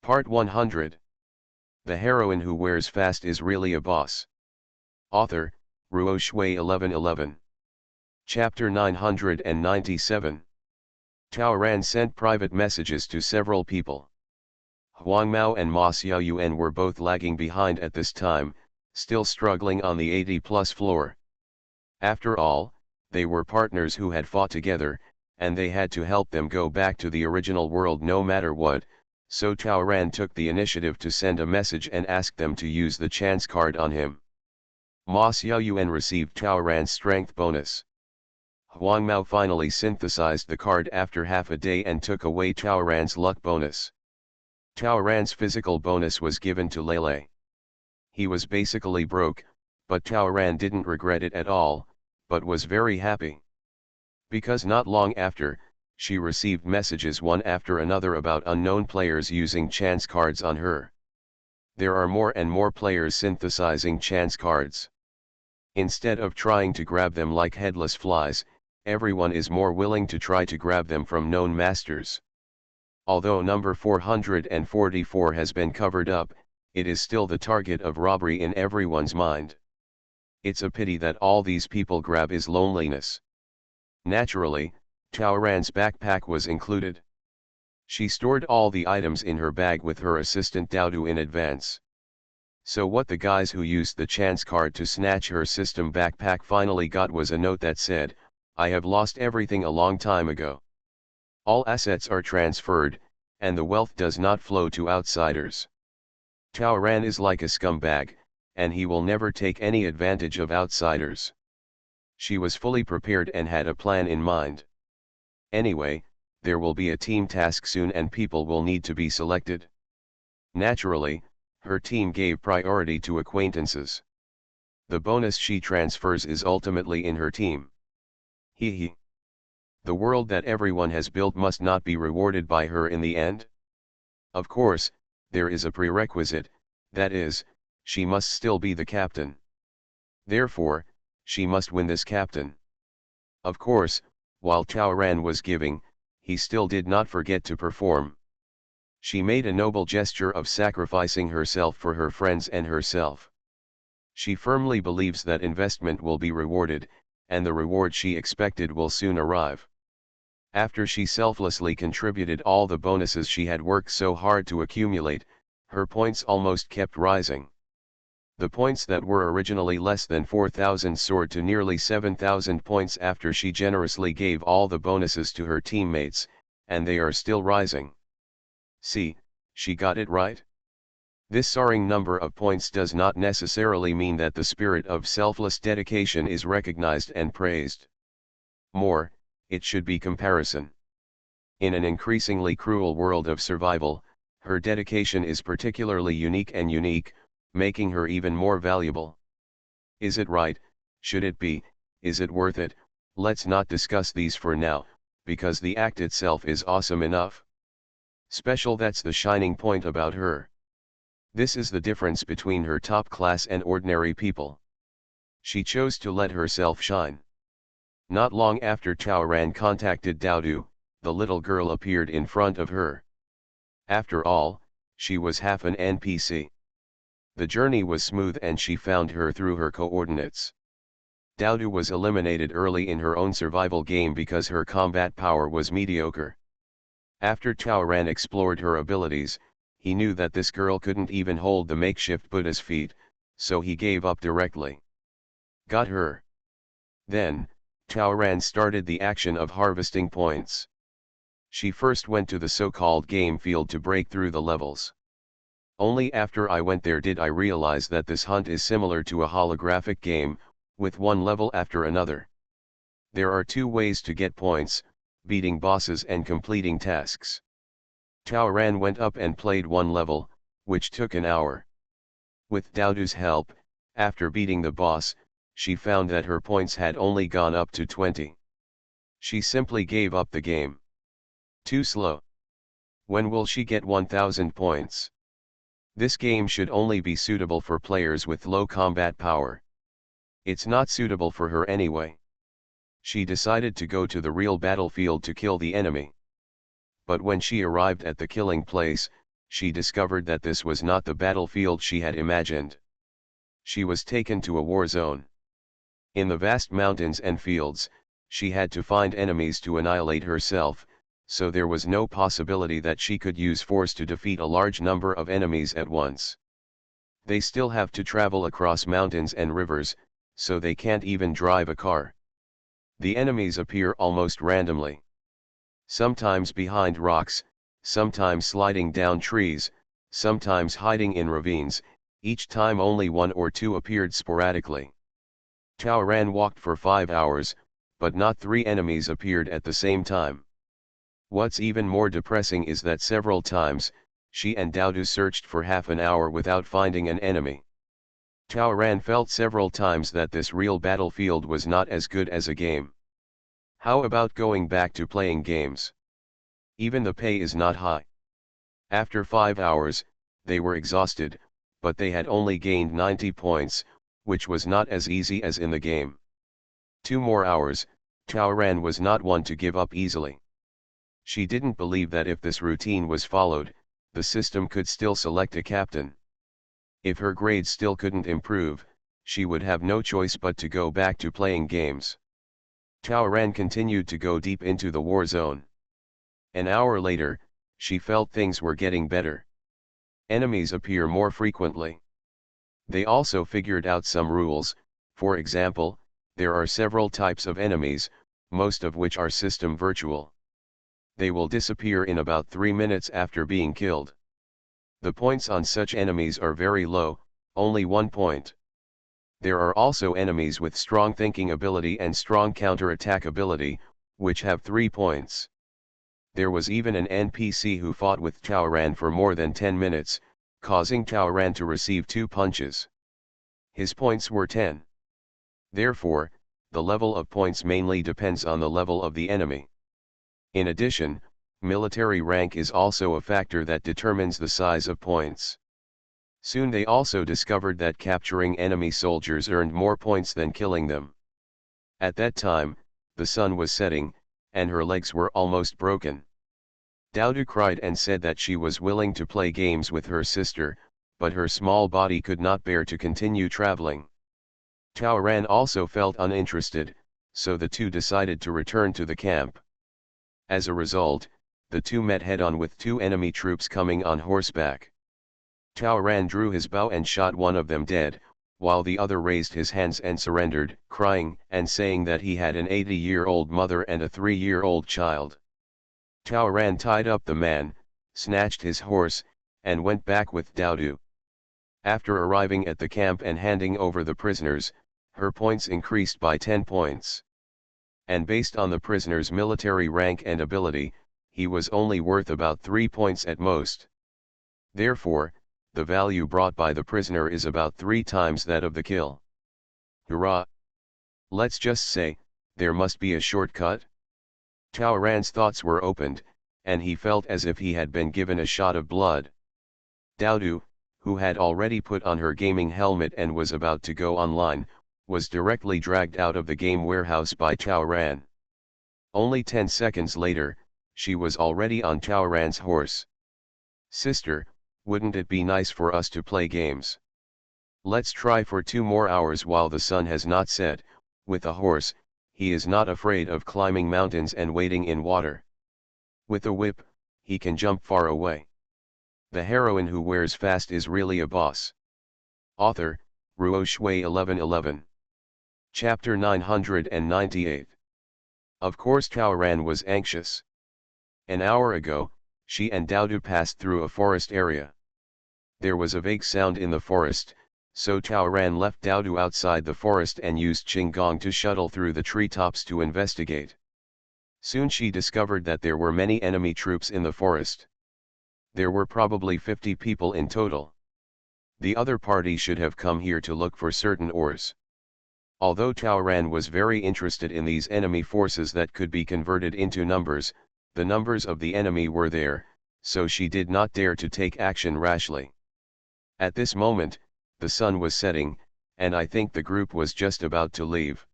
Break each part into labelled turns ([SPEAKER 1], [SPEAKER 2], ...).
[SPEAKER 1] Part 100. The heroine who wears fast is really a boss. Author, Ruo Shui 1111. Chapter 997. Tao Ran sent private messages to several people. Huang Mao and Ma Xiaoyuan were both lagging behind at this time, still struggling on the 80-plus floor. After all, they were partners who had fought together, and they had to help them go back to the original world no matter what, so Tao Ran took the initiative to send a message and ask them to use the chance card on him. Ma Xiaoyuan received Tao Ran's strength bonus. Huang Mao finally synthesized the card after half a day and took away Tao Ran's luck bonus. Tao Ran's physical bonus was given to Lele. He was basically broke, but Tao Ran didn't regret it at all, but was very happy. Because not long after, she received messages one after another about unknown players using chance cards on her. There are more and more players synthesizing chance cards. Instead of trying to grab them like headless flies, everyone is more willing to try to grab them from known masters. Although number 444 has been covered up, it is still the target of robbery in everyone's mind. It's a pity that all these people grab is loneliness. Naturally, Tao Ran's backpack was included. She stored all the items in her bag with her assistant Daodu in advance. So what the guys who used the chance card to snatch her system backpack finally got was a note that said, "I have lost everything a long time ago. All assets are transferred, and the wealth does not flow to outsiders. Tao Ran is like a scumbag, and he will never take any advantage of outsiders." She was fully prepared and had a plan in mind. Anyway, there will be a team task soon and people will need to be selected. Naturally, her team gave priority to acquaintances. The bonus she transfers is ultimately in her team. Hee. The world that everyone has built must not be rewarded by her in the end? Of course, there is a prerequisite, that is, she must still be the captain. Therefore, she must win this captain. Of course, while Tao Ran was giving, he still did not forget to perform. She made a noble gesture of sacrificing herself for her friends and herself. She firmly believes that investment will be rewarded, and the reward she expected will soon arrive. After she selflessly contributed all the bonuses she had worked so hard to accumulate, her points almost kept rising. The points that were originally less than 4,000 soared to nearly 7,000 points after she generously gave all the bonuses to her teammates, and they are still rising. See, she got it right. This soaring number of points does not necessarily mean that the spirit of selfless dedication is recognized and praised. More, it should be comparison. In an increasingly cruel world of survival, her dedication is particularly unique, making her even more valuable. Is it right? Should it be? Is it worth it? Let's not discuss these for now, because the act itself is awesome enough. Special, that's the shining point about her. This is the difference between her top class and ordinary people. She chose to let herself shine. Not long after Tao Ran contacted Daodu, the little girl appeared in front of her. After all, she was half an NPC. The journey was smooth and she found her through her coordinates. Daodu was eliminated early in her own survival game because her combat power was mediocre. After Tao Ran explored her abilities, he knew that this girl couldn't even hold the makeshift Buddha's feet, so he gave up directly. Got her. Then, Tao Ran started the action of harvesting points. She first went to the so-called game field to break through the levels. Only after I went there did I realize that this hunt is similar to a holographic game, with one level after another. There are two ways to get points, beating bosses and completing tasks. Tao Ran went up and played one level, which took an hour. With Daodu's help, after beating the boss, she found that her points had only gone up to 20. She simply gave up the game. Too slow. When will she get 1,000 points? This game should only be suitable for players with low combat power. It's not suitable for her anyway. She decided to go to the real battlefield to kill the enemy. But when she arrived at the killing place, she discovered that this was not the battlefield she had imagined. She was taken to a war zone. In the vast mountains and fields, she had to find enemies to annihilate herself, so there was no possibility that she could use force to defeat a large number of enemies at once. They still have to travel across mountains and rivers, so they can't even drive a car. The enemies appear almost randomly. Sometimes behind rocks, sometimes sliding down trees, sometimes hiding in ravines, each time only one or two appeared sporadically. Tao Ran walked for 5 hours, but not 3 enemies appeared at the same time. What's even more depressing is that several times, she and Daodu searched for half an hour without finding an enemy. Tao Ran felt several times that this real battlefield was not as good as a game. How about going back to playing games? Even the pay is not high. After 5 hours, they were exhausted, but they had only gained 90 points, which was not as easy as in the game. 2 more hours, Tao Ran was not one to give up easily. She didn't believe that if this routine was followed, the system could still select a captain. If her grades still couldn't improve, she would have no choice but to go back to playing games. Tao Ran continued to go deep into the war zone. An hour later, she felt things were getting better. Enemies appear more frequently. They also figured out some rules. For example, there are several types of enemies, most of which are system virtual. They will disappear in about 3 minutes after being killed. The points on such enemies are very low, only 1 point. There are also enemies with strong thinking ability and strong counter-attack ability, which have 3 points. There was even an NPC who fought with Tao Ran for more than 10 minutes, causing Tao Ran to receive 2 punches. His points were 10. Therefore, the level of points mainly depends on the level of the enemy. In addition, military rank is also a factor that determines the size of points. Soon they also discovered that capturing enemy soldiers earned more points than killing them. At that time, the sun was setting, and her legs were almost broken. Daodu cried and said that she was willing to play games with her sister, but her small body could not bear to continue traveling. Tao Ran also felt uninterested, so the two decided to return to the camp. As a result, the two met head-on with 2 enemy troops coming on horseback. Tao Ran drew his bow and shot one of them dead, while the other raised his hands and surrendered, crying and saying that he had an 80-year-old mother and a 3-year-old child. Tao Ran tied up the man, snatched his horse, and went back with Daodu. After arriving at the camp and handing over the prisoners, her points increased by 10 points. And based on the prisoner's military rank and ability, he was only worth about 3 points at most. Therefore, the value brought by the prisoner is about 3 times that of the kill. Hurrah! Let's just say, there must be a shortcut. Tao Ran's thoughts were opened, and he felt as if he had been given a shot of blood. Daodu, who had already put on her gaming helmet and was about to go online, was directly dragged out of the game warehouse by Tao Ran. Only 10 seconds later, she was already on Tao Ran's horse. "Sister, wouldn't it be nice for us to play games? Let's try for 2 more hours while the sun has not set." With a horse, he is not afraid of climbing mountains and wading in water. With a whip, he can jump far away. The heroine who wears fast is really a boss. Author, Ruo Shui 1111. Chapter 998. Of course Tao Ran was anxious. An hour ago, she and Daodu passed through a forest area. There was a vague sound in the forest, so Tao Ran left Daodu outside the forest and used Qinggong to shuttle through the treetops to investigate. Soon she discovered that there were many enemy troops in the forest. There were probably 50 people in total. The other party should have come here to look for certain ores. Although Tao Ran was very interested in these enemy forces that could be converted into numbers, the numbers of the enemy were there, so she did not dare to take action rashly. At this moment, the sun was setting, and I think the group was just about to leave.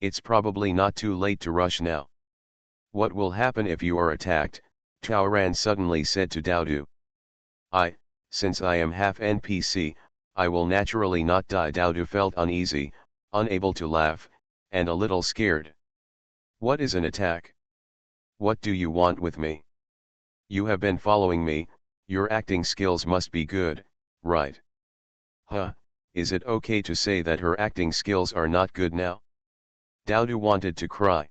[SPEAKER 1] It's probably not too late to rush now. What will happen if you are attacked? Tao Ran suddenly said to Daodu. Since I am half NPC, I will naturally not die. Daudu felt uneasy, unable to laugh, and a little scared. What is an attack? What do you want with me? You have been following me, your acting skills must be good, right? Huh, is it okay to say that her acting skills are not good now? Daudu wanted to cry.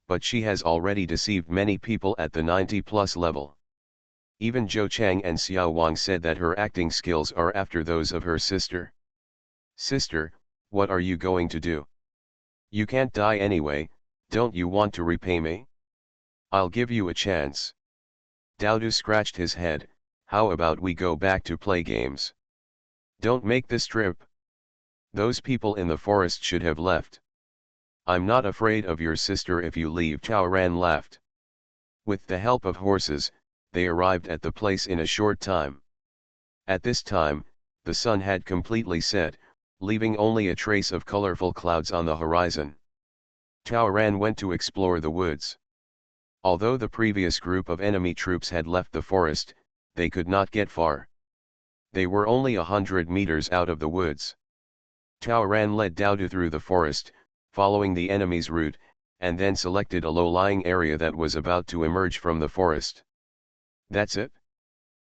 [SPEAKER 1] But she has already deceived many people at the 90+ level. Even Zhou Chang and Xiao Wang said that her acting skills are after those of her sister. Sister, what are you going to do? You can't die anyway, don't you want to repay me? I'll give you a chance. Daudu scratched his head, how about we go back to play games? Don't make this trip. Those people in the forest should have left. I'm not afraid of your sister if you leave. Chaoran laughed. With the help of horses, they arrived at the place in a short time. At this time, the sun had completely set, leaving only a trace of colorful clouds on the horizon. Chaoran went to explore the woods. Although the previous group of enemy troops had left the forest, they could not get far. They were only 100 meters out of the woods. Chaoran led Daudu through the forest, following the enemy's route, and then selected a low-lying area that was about to emerge from the forest. That's it?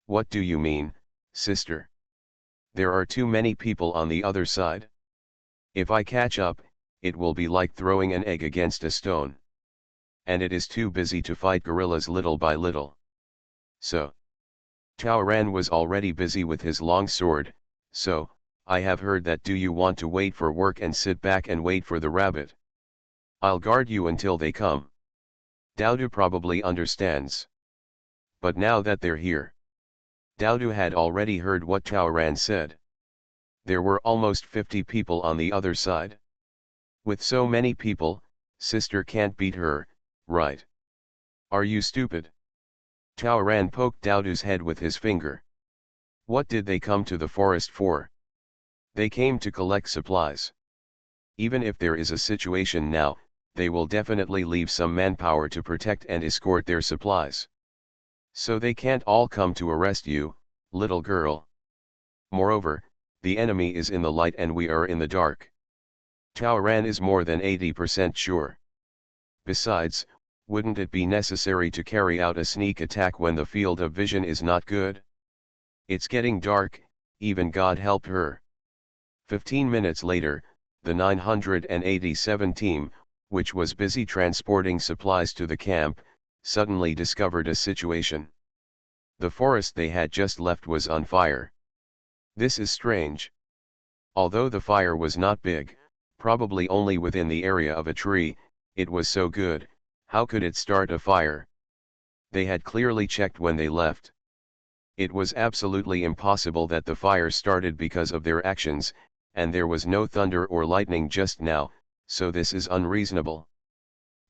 [SPEAKER 1] What do you mean, sister? There are too many people on the other side. If I catch up, it will be like throwing an egg against a stone. And it is too busy to fight gorillas little by little. So. Chaoran was already busy with his long sword, so, I have heard that. Do you want to wait for work and sit back and wait for the rabbit? I'll guard you until they come. Daudu probably understands. But now that they're here. Daudu had already heard what Chaoran said. There were almost 50 people on the other side. With so many people, sister can't beat her, right? Are you stupid? Chaoran poked Daudu's head with his finger. What did they come to the forest for? They came to collect supplies. Even if there is a situation now, they will definitely leave some manpower to protect and escort their supplies. So they can't all come to arrest you, little girl. Moreover, the enemy is in the light and we are in the dark. Chaoran is more than 80% sure. Besides, wouldn't it be necessary to carry out a sneak attack when the field of vision is not good? It's getting dark, even God help her. 15 minutes later, the 987 team, which was busy transporting supplies to the camp, suddenly discovered a situation. The forest they had just left was on fire. This is strange. Although the fire was not big, probably only within the area of a tree, it was so good, how could it start a fire? They had clearly checked when they left. It was absolutely impossible that the fire started because of their actions, and there was no thunder or lightning just now, so this is unreasonable.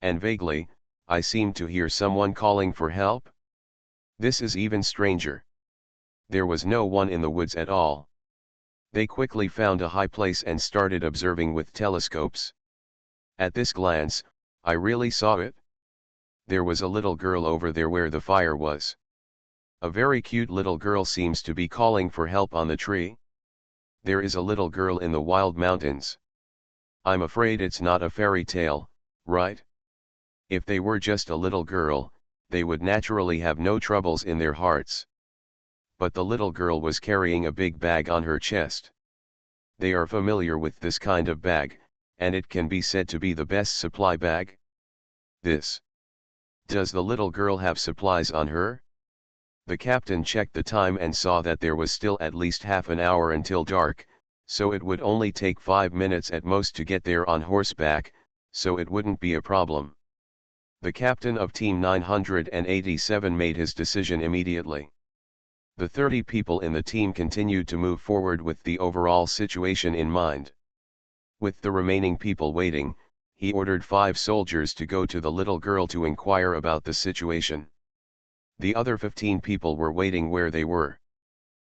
[SPEAKER 1] And vaguely, I seem to hear someone calling for help. This is even stranger. There was no one in the woods at all. They quickly found a high place and started observing with telescopes. At this glance, I really saw it. There was a little girl over there where the fire was. A very cute little girl seems to be calling for help on the tree. There is a little girl in the wild mountains. I'm afraid it's not a fairy tale, right? If they were just a little girl, they would naturally have no troubles in their hearts. But the little girl was carrying a big bag on her chest. They are familiar with this kind of bag, and it can be said to be the best supply bag. This. Does the little girl have supplies on her? The captain checked the time and saw that there was still at least half an hour until dark, so it would only take 5 minutes at most to get there on horseback, so it wouldn't be a problem. The captain of Team 987 made his decision immediately. The 30 people in the team continued to move forward with the overall situation in mind. With the remaining people waiting, he ordered 5 soldiers to go to the little girl to inquire about the situation. The other 15 people were waiting where they were.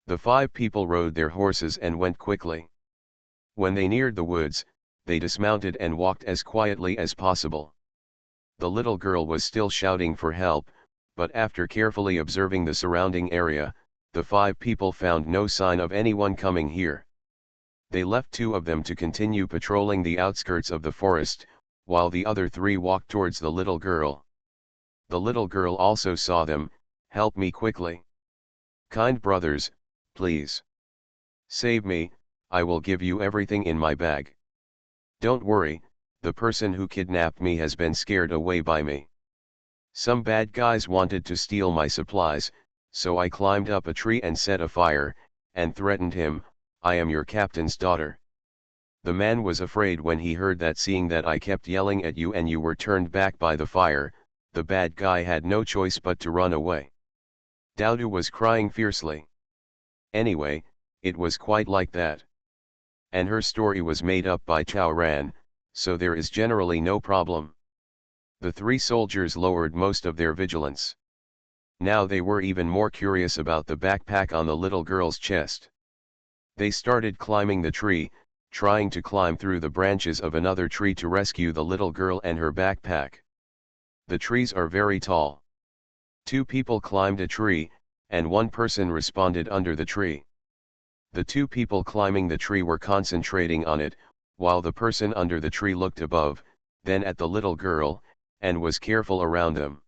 [SPEAKER 1] The 5 people rode their horses and went quickly. When they neared the woods, they dismounted and walked as quietly as possible. The little girl was still shouting for help, but after carefully observing the surrounding area, the 5 people found no sign of anyone coming here. They left 2 of them to continue patrolling the outskirts of the forest, while the other 3 walked towards the little girl. The little girl also saw them. "Help me quickly. Kind brothers, please. Save me, I will give you everything in my bag. Don't worry, the person who kidnapped me has been scared away by me. Some bad guys wanted to steal my supplies, so I climbed up a tree and set a fire, and threatened him. I am your captain's daughter." The man was afraid when he heard that, seeing that I kept yelling at you and you were turned back by the fire. The bad guy had no choice but to run away. Daudu was crying fiercely. Anyway, it was quite like that. And her story was made up by Chao Ran, so there is generally no problem. The 3 soldiers lowered most of their vigilance. Now they were even more curious about the backpack on the little girl's chest. They started climbing the tree, trying to climb through the branches of another tree to rescue the little girl and her backpack. The trees are very tall. 2 people climbed a tree, and 1 person responded under the tree. The 2 people climbing the tree were concentrating on it, while the person under the tree looked above, then at the little girl, and was careful around them.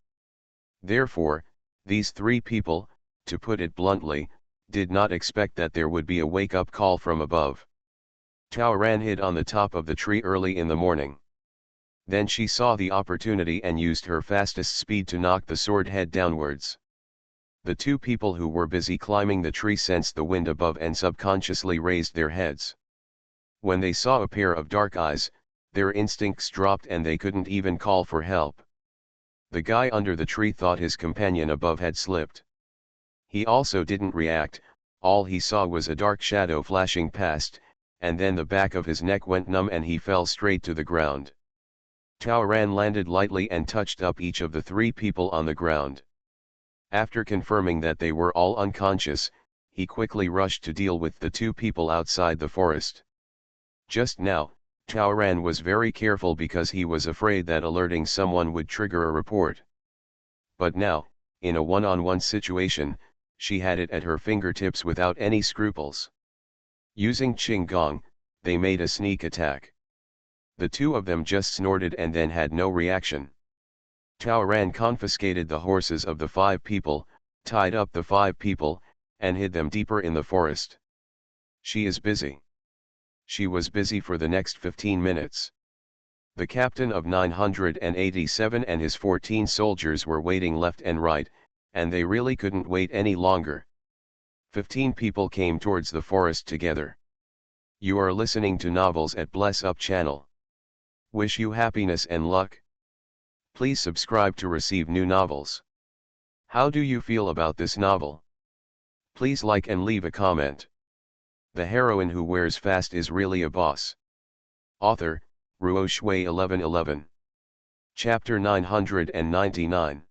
[SPEAKER 1] Therefore, these 3 people, to put it bluntly, did not expect that there would be a wake-up call from above. Chao Ran hid on the top of the tree early in the morning. Then she saw the opportunity and used her fastest speed to knock the sword head downwards. The 2 people who were busy climbing the tree sensed the wind above and subconsciously raised their heads. When they saw a pair of dark eyes, their instincts dropped and they couldn't even call for help. The guy under the tree thought his companion above had slipped. He also didn't react. All he saw was a dark shadow flashing past, and then the back of his neck went numb and he fell straight to the ground. Chao Ran landed lightly and touched up each of the 3 people on the ground. After confirming that they were all unconscious, he quickly rushed to deal with the 2 people outside the forest. Just now, Chao Ran was very careful because he was afraid that alerting someone would trigger a report. But now, in a one-on-one situation, she had it at her fingertips without any scruples. Using Qinggong, they made a sneak attack. The 2 of them just snorted and then had no reaction. Chao Ran confiscated the horses of the 5 people, tied up the 5 people, and hid them deeper in the forest. She is busy. She was busy for the next 15 minutes. The captain of 987 and his 14 soldiers were waiting left and right, and they really couldn't wait any longer. 15 people came towards the forest together. You are listening to Novels at Bless Up channel. Wish you happiness and luck. Please subscribe to receive new novels. How do you feel about this novel? Please like and leave a comment. The heroine who wears fast is really a boss. Author, Ruo Shui 1111. Chapter 999.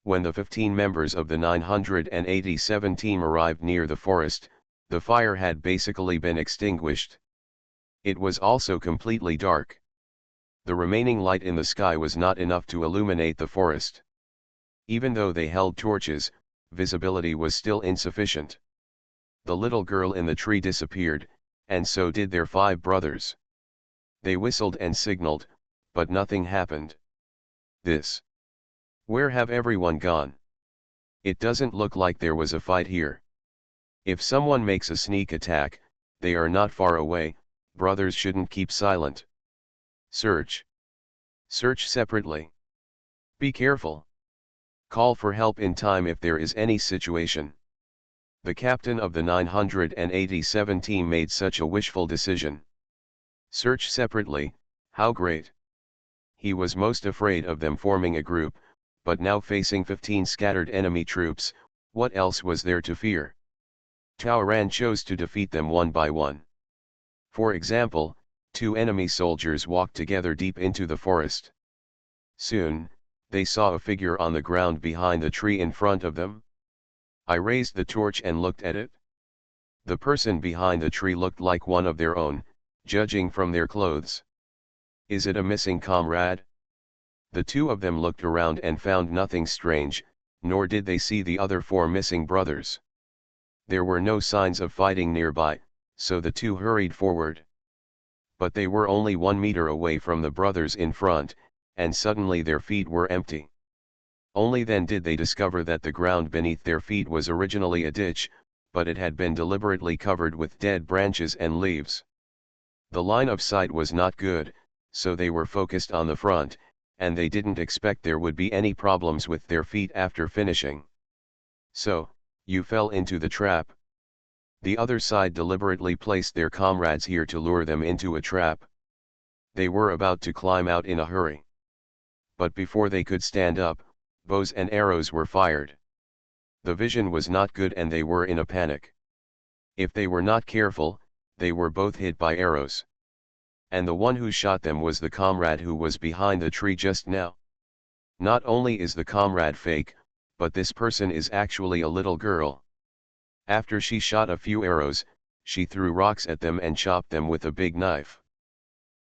[SPEAKER 1] When the 15 members of the 987 team arrived near the forest, the fire had basically been extinguished. It was also completely dark. The remaining light in the sky was not enough to illuminate the forest. Even though they held torches, visibility was still insufficient. The little girl in the tree disappeared, and so did their 5 brothers. They whistled and signaled, but nothing happened. Where have everyone gone? It doesn't look like there was a fight here. If someone makes a sneak attack, they are not far away. Brothers shouldn't keep silent. Search separately. Be careful. Call for help in time if there is any situation. The captain of the 987 team made such a wishful decision. Search separately, how great. He was most afraid of them forming a group, but now facing 15 scattered enemy troops, what else was there to fear? Chao Ran chose to defeat them one by one. For example, 2 enemy soldiers walked together deep into the forest. Soon, they saw a figure on the ground behind the tree in front of them. I raised the torch and looked at it. The person behind the tree looked like one of their own, judging from their clothes. Is it a missing comrade? The 2 of them looked around and found nothing strange, nor did they see the other 4 missing brothers. There were no signs of fighting nearby, so the two hurried forward. But they were only 1 meter away from the brothers in front, and suddenly their feet were empty. Only then did they discover that the ground beneath their feet was originally a ditch, but it had been deliberately covered with dead branches and leaves. The line of sight was not good, so they were focused on the front, and they didn't expect there would be any problems with their feet after finishing. So, you fell into the trap. The other side deliberately placed their comrades here to lure them into a trap. They were about to climb out in a hurry. But before they could stand up, bows and arrows were fired. The vision was not good and they were in a panic. If they were not careful, they were both hit by arrows. And the one who shot them was the comrade who was behind the tree just now. Not only is the comrade fake, but this person is actually a little girl. After she shot a few arrows, she threw rocks at them and chopped them with a big knife.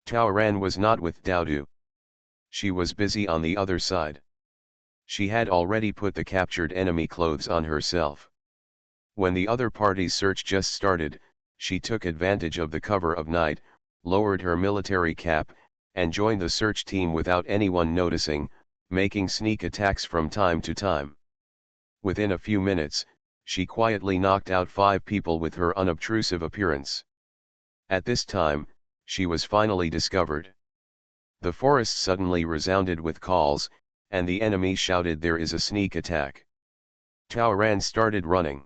[SPEAKER 1] Taoran was not with Daudu. She was busy on the other side. She had already put the captured enemy clothes on herself. When the other party's search just started, she took advantage of the cover of night, lowered her military cap, and joined the search team without anyone noticing, making sneak attacks from time to time. Within a few minutes, she quietly knocked out 5 people with her unobtrusive appearance. At this time, she was finally discovered. The forest suddenly resounded with calls, and the enemy shouted, "There is a sneak attack." Taoran started running.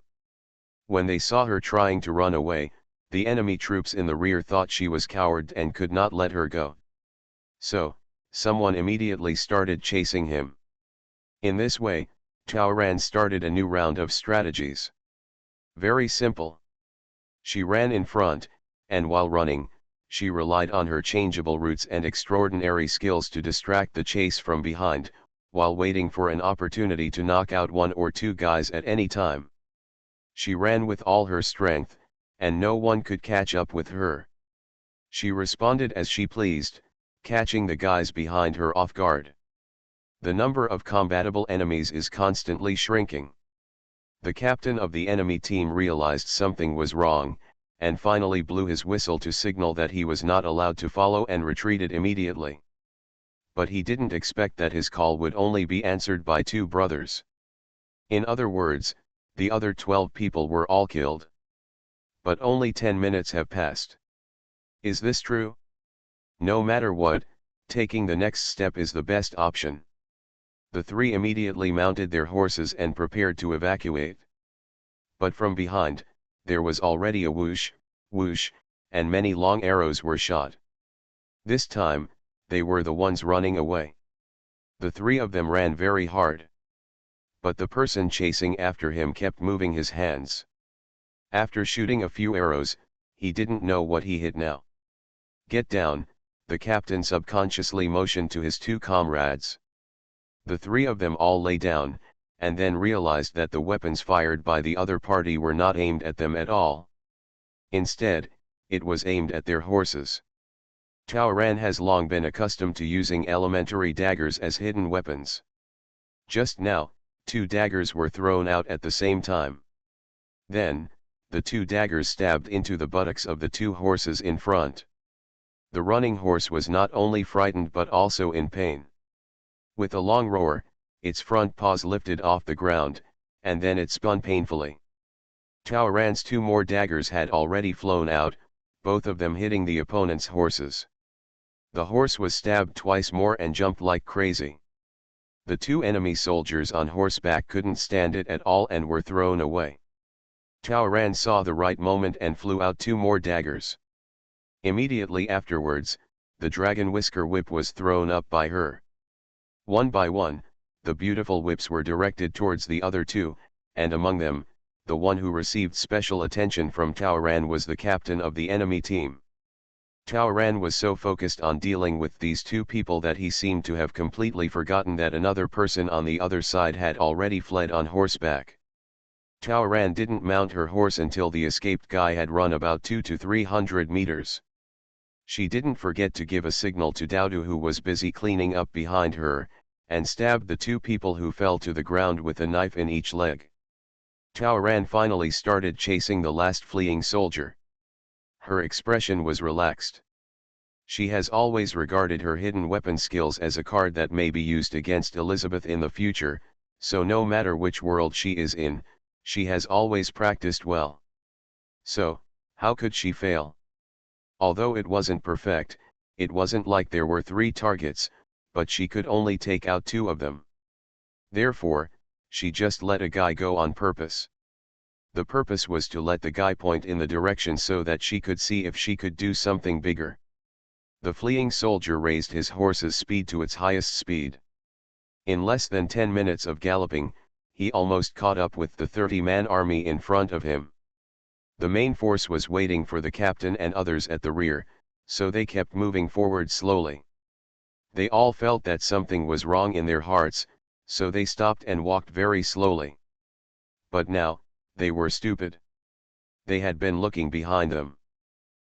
[SPEAKER 1] When they saw her trying to run away, the enemy troops in the rear thought she was coward and could not let her go. So, someone immediately started chasing him. In this way, Taoran started a new round of strategies. Very simple. She ran in front, and while running, she relied on her changeable routes and extraordinary skills to distract the chase from behind, while waiting for an opportunity to knock out 1 or 2 guys at any time. She ran with all her strength, and no one could catch up with her. She responded as she pleased, catching the guys behind her off guard. The number of combatable enemies is constantly shrinking. The captain of the enemy team realized something was wrong, and finally blew his whistle to signal that he was not allowed to follow and retreated immediately. But he didn't expect that his call would only be answered by 2 brothers. In other words, the other 12 people were all killed. But only 10 minutes have passed. Is this true? No matter what, taking the next step is the best option. The 3 immediately mounted their horses and prepared to evacuate. But from behind, there was already a whoosh, whoosh, and many long arrows were shot. This time, they were the ones running away. The 3 of them ran very hard. But the person chasing after him kept moving his hands. After shooting a few arrows, he didn't know what he hit now. "Get down," the captain subconsciously motioned to his 2 comrades. The 3 of them all lay down, and then realized that the weapons fired by the other party were not aimed at them at all. Instead, it was aimed at their horses. Taoran has long been accustomed to using elementary daggers as hidden weapons. Just now, 2 daggers were thrown out at the same time. Then, the 2 daggers stabbed into the buttocks of the 2 horses in front. The running horse was not only frightened but also in pain. With a long roar, its front paws lifted off the ground, and then it spun painfully. Taoran's 2 more daggers had already flown out, both of them hitting the opponent's horses. The horse was stabbed twice more and jumped like crazy. The 2 enemy soldiers on horseback couldn't stand it at all and were thrown away. Taoran saw the right moment and flew out 2 more daggers. Immediately afterwards, the dragon whisker whip was thrown up by her. One by one, the beautiful whips were directed towards the other 2, and among them, the one who received special attention from Taoran was the captain of the enemy team. Taoran was so focused on dealing with these 2 people that he seemed to have completely forgotten that another person on the other side had already fled on horseback. Taoran didn't mount her horse until the escaped guy had run about 200 to 300 meters. She didn't forget to give a signal to Daudu, who was busy cleaning up behind her, and stabbed the 2 people who fell to the ground with a knife in each leg. Ran finally started chasing the last fleeing soldier. Her expression was relaxed. She has always regarded her hidden weapon skills as a card that may be used against Elizabeth in the future, so no matter which world she is in, she has always practiced well. So, how could she fail? Although it wasn't perfect, it wasn't like there were 3 targets, but she could only take out 2 of them. Therefore, she just let a guy go on purpose. The purpose was to let the guy point in the direction so that she could see if she could do something bigger. The fleeing soldier raised his horse's speed to its highest speed. In less than 10 minutes of galloping, he almost caught up with the 30-man army in front of him. The main force was waiting for the captain and others at the rear, so they kept moving forward slowly. They all felt that something was wrong in their hearts, so they stopped and walked very slowly. But now, they were stupid. They had been looking behind them.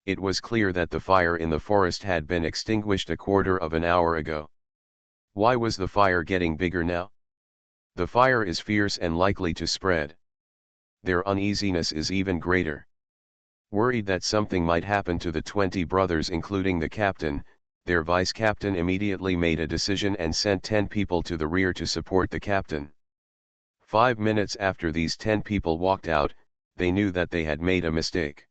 [SPEAKER 1] It was clear that the fire in the forest had been extinguished a quarter of an hour ago. Why was the fire getting bigger now? The fire is fierce and likely to spread. Their uneasiness is even greater. Worried that something might happen to the 20 brothers including the captain, their vice-captain immediately made a decision and sent 10 people to the rear to support the captain. 5 minutes after these 10 people walked out, they knew that they had made a mistake.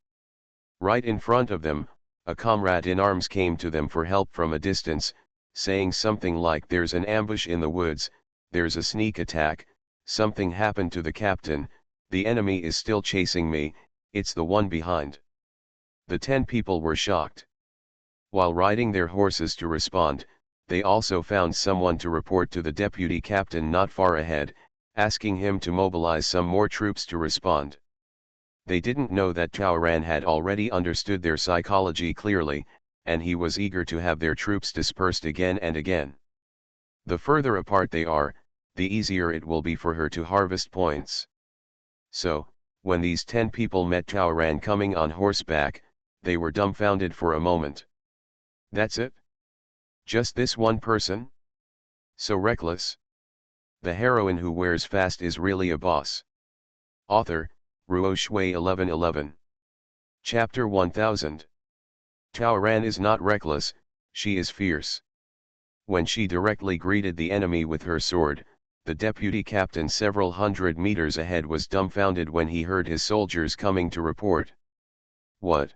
[SPEAKER 1] Right in front of them, a comrade in arms came to them for help from a distance, saying something like, "There's an ambush in the woods, there's a sneak attack, something happened to the captain, the enemy is still chasing me, it's the one behind." The 10 people were shocked. While riding their horses to respond, they also found someone to report to the deputy captain not far ahead, asking him to mobilize some more troops to respond. They didn't know that Ran had already understood their psychology clearly, and he was eager to have their troops dispersed again and again. The further apart they are, the easier it will be for her to harvest points. So, when these 10 people met Ran coming on horseback, they were dumbfounded for a moment. That's it? Just this one person? So reckless? The heroine who wears fast is really a boss. Author, Ruo Shui 1111. Chapter 1000. Ran is not reckless, she is fierce. When she directly greeted the enemy with her sword, the deputy captain several hundred meters ahead was dumbfounded when he heard his soldiers coming to report. What?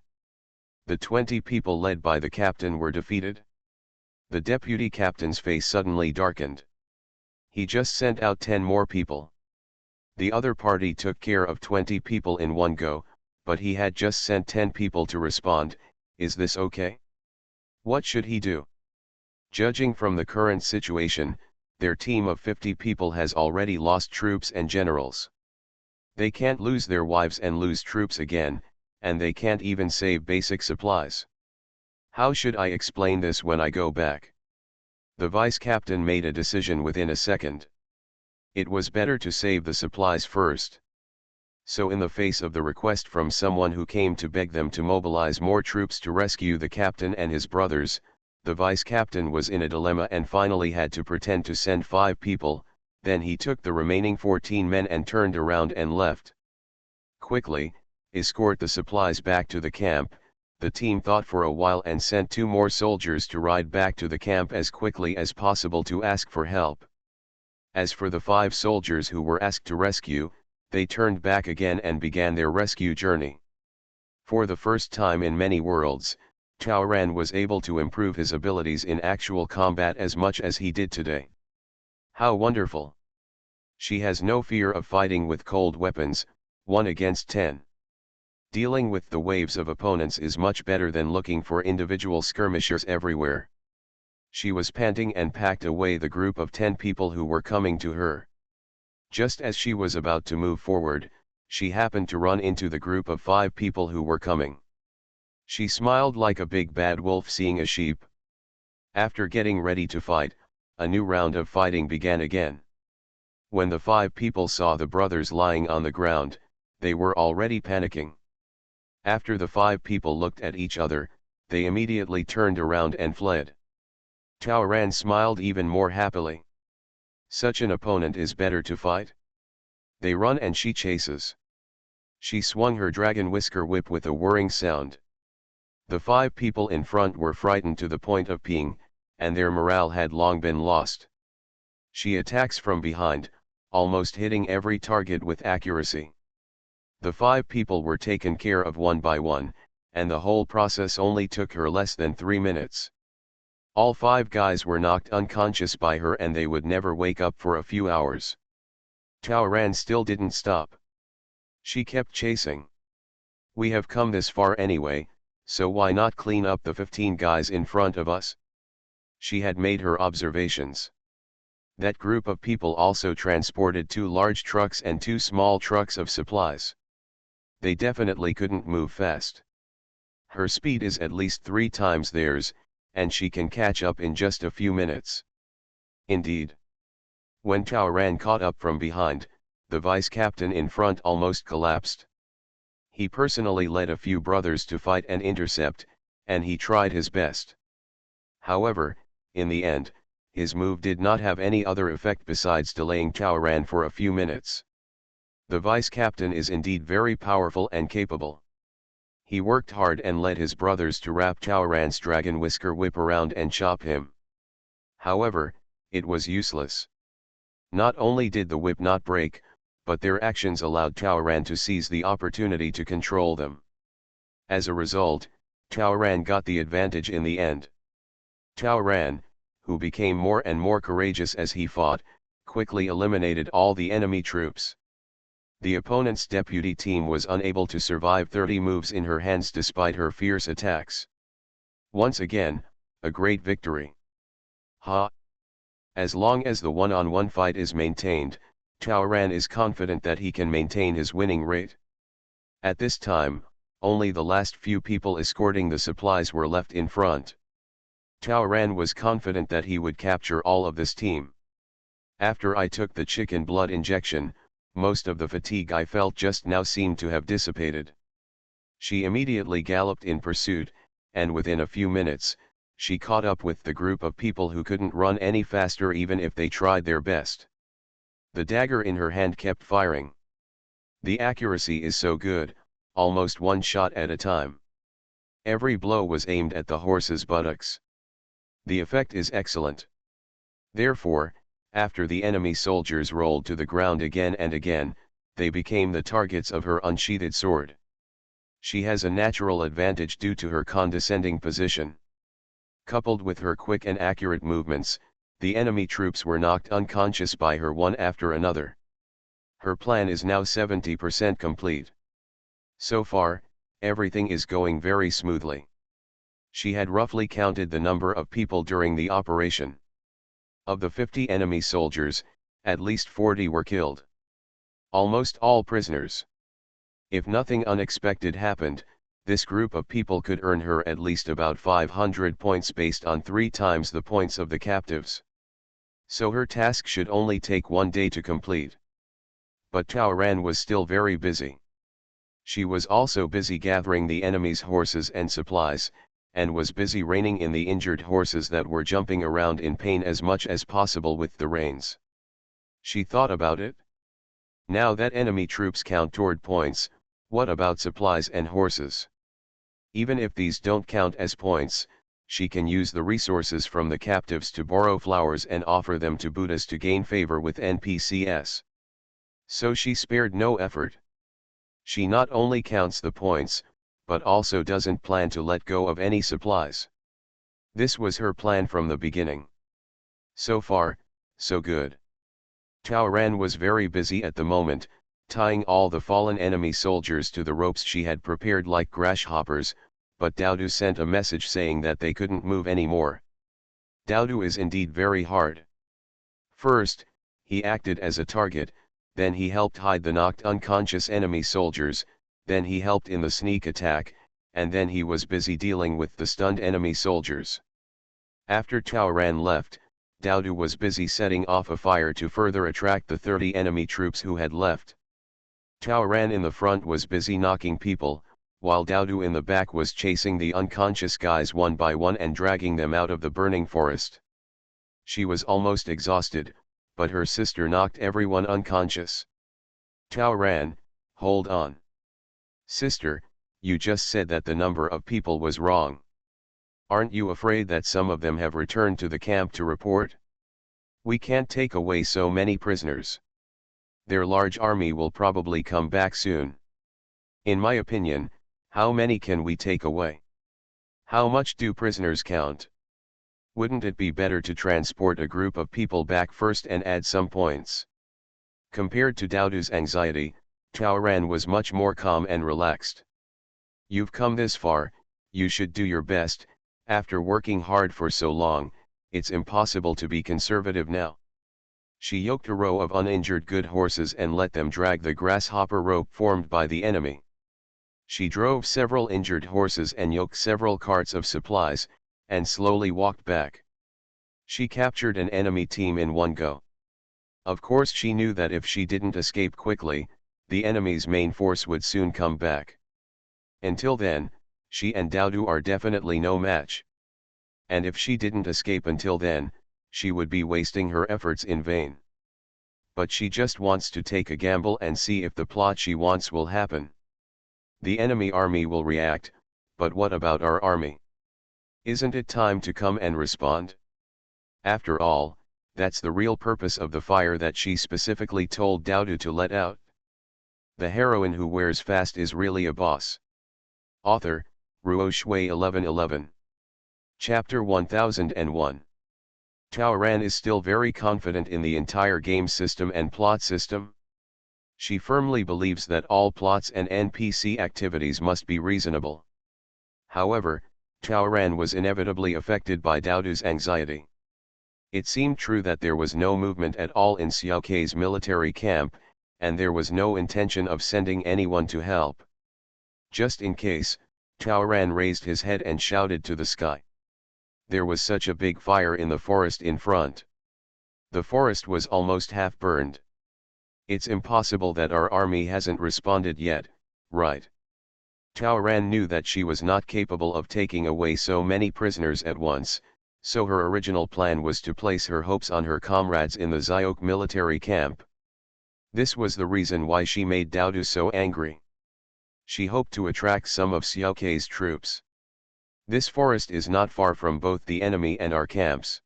[SPEAKER 1] The 20 people led by the captain were defeated? The deputy captain's face suddenly darkened. He just sent out 10 more people. The other party took care of 20 people in one go, but he had just sent 10 people to respond. Is this okay? What should he do? Judging from the current situation, their team of 50 people has already lost troops and generals. They can't lose their wives and lose troops again, and they can't even save basic supplies. How should I explain this when I go back? The vice-captain made a decision within a second. It was better to save the supplies first. So in the face of the request from someone who came to beg them to mobilize more troops to rescue the captain and his brothers, the vice-captain was in a dilemma and finally had to pretend to send 5 people, then he took the remaining 14 men and turned around and left. Quickly, escort the supplies back to the camp. The team thought for a while and sent 2 more soldiers to ride back to the camp as quickly as possible to ask for help. As for the 5 soldiers who were asked to rescue, they turned back again and began their rescue journey. For the first time in many worlds, Ran was able to improve his abilities in actual combat as much as he did today. How wonderful! She has no fear of fighting with cold weapons, 1 against 10. Dealing with the waves of opponents is much better than looking for individual skirmishers everywhere. She was panting and packed away the group of 10 people who were coming to her. Just as she was about to move forward, she happened to run into the group of 5 people who were coming. She smiled like a big bad wolf seeing a sheep. After getting ready to fight, a new round of fighting began again. When the 5 people saw the brothers lying on the ground, they were already panicking. After the 5 people looked at each other, they immediately turned around and fled. Ran smiled even more happily. Such an opponent is better to fight. They run and she chases. She swung her dragon whisker whip with a whirring sound. The 5 people in front were frightened to the point of peeing, and their morale had long been lost. She attacks from behind, almost hitting every target with accuracy. The 5 people were taken care of one by one, and the whole process only took her less than 3 minutes. All 5 guys were knocked unconscious by her and they would never wake up for a few hours. Tao Ran still didn't stop. She kept chasing. We have come this far anyway, so why not clean up the 15 guys in front of us? She had made her observations. That group of people also transported 2 large trucks and 2 small trucks of supplies. They definitely couldn't move fast. Her speed is at least 3 times theirs, and she can catch up in just a few minutes. Indeed. When Tao Ran caught up from behind, the vice captain in front almost collapsed. He personally led a few brothers to fight and intercept, and he tried his best. However, in the end, his move did not have any other effect besides delaying Tao Ran for a few minutes. The vice captain is indeed very powerful and capable. He worked hard and led his brothers to wrap Tao Ran's dragon whisker whip around and chop him. However, it was useless. Not only did the whip not break, but their actions allowed Tao Ran to seize the opportunity to control them. As a result, Tao Ran got the advantage in the end. Tao Ran, who became more and more courageous as he fought, quickly eliminated all the enemy troops. The opponent's deputy team was unable to survive 30 moves in her hands despite her fierce attacks. Once again, a great victory. Ha! As long as the one-on-one fight is maintained, Tao Ran is confident that he can maintain his winning rate. At this time, only the last few people escorting the supplies were left in front. Tao Ran was confident that he would capture all of this team. After I took the chicken blood injection, most of the fatigue I felt just now seemed to have dissipated. She immediately galloped in pursuit, and within a few minutes, she caught up with the group of people who couldn't run any faster even if they tried their best. The dagger in her hand kept firing. The accuracy is so good, almost one shot at a time. Every blow was aimed at the horse's buttocks. The effect is excellent. Therefore, after the enemy soldiers rolled to the ground again and again, they became the targets of her unsheathed sword. She has a natural advantage due to her condescending position. Coupled with her quick and accurate movements, the enemy troops were knocked unconscious by her one after another. Her plan is now 70% complete. So far, everything is going very smoothly. She had roughly counted the number of people during the operation. Of the 50 enemy soldiers, at least 40 were killed. Almost all prisoners. If nothing unexpected happened, this group of people could earn her at least about 500 points based on 3 times the points of the captives. So her task should only take 1 day to complete. But Tao Ran was still very busy. She was also busy gathering the enemy's horses and supplies, and was busy reining in the injured horses that were jumping around in pain as much as possible with the reins. She thought about it. Now that enemy troops count toward points, what about supplies and horses? Even if these don't count as points, she can use the resources from the captives to borrow flowers and offer them to Buddhas to gain favor with NPCs. So she spared no effort. She not only counts the points, but also doesn't plan to let go of any supplies. This was her plan from the beginning. So far, so good. Tao Ran was very busy at the moment, tying all the fallen enemy soldiers to the ropes she had prepared like grasshoppers, but Daodu sent a message saying that they couldn't move anymore. Daodu is indeed very hard. First, he acted as a target, then he helped hide the knocked unconscious enemy soldiers, then he helped in the sneak attack, and then he was busy dealing with the stunned enemy soldiers. After Tao Ran left, Daodu was busy setting off a fire to further attract the 30 enemy troops who had left. Tao Ran in the front was busy knocking people, while Daodu in the back was chasing the unconscious guys one by one and dragging them out of the burning forest. She was almost exhausted, but her sister knocked everyone unconscious. Tao Ran, hold on. Sister, you just said that the number of people was wrong. Aren't you afraid that some of them have returned to the camp to report? We can't take away so many prisoners. Their large army will probably come back soon. In my opinion, how many can we take away? How much do prisoners count? Wouldn't it be better to transport a group of people back first and add some points? Compared to Daodu's anxiety, Tao Ran was much more calm and relaxed. You've come this far, you should do your best. After working hard for so long, it's impossible to be conservative now. She yoked a row of uninjured good horses and let them drag the grasshopper rope formed by the enemy. She drove several injured horses and yoked several carts of supplies, and slowly walked back. She captured an enemy team in one go. Of course she knew that if she didn't escape quickly, the enemy's main force would soon come back. Until then, she and Daodu are definitely no match. And if she didn't escape until then, she would be wasting her efforts in vain. But she just wants to take a gamble and see if the plot she wants will happen. The enemy army will react, but what about our army? Isn't it time to come and respond? After all, that's the real purpose of the fire that she specifically told Daodu to let out. The heroine who wears fast is really a boss. Author, Ruo Shui 1111. Chapter 1001. Tao Ran is still very confident in the entire game system and plot system. She firmly believes that all plots and NPC activities must be reasonable. However, Tao Ran was inevitably affected by Daodu's anxiety. It seemed true that there was no movement at all in Xiao Kei's military camp, and there was no intention of sending anyone to help. Just in case, Tao Ran raised his head and shouted to the sky. There was such a big fire in the forest in front. The forest was almost half burned. It's impossible that our army hasn't responded yet, right? Tao Ran knew that she was not capable of taking away so many prisoners at once, so her original plan was to place her hopes on her comrades in the Xiaok military camp. This was the reason why she made Daodu so angry. She hoped to attract some of Xiao Kei's troops. This forest is not far from both the enemy and our camps.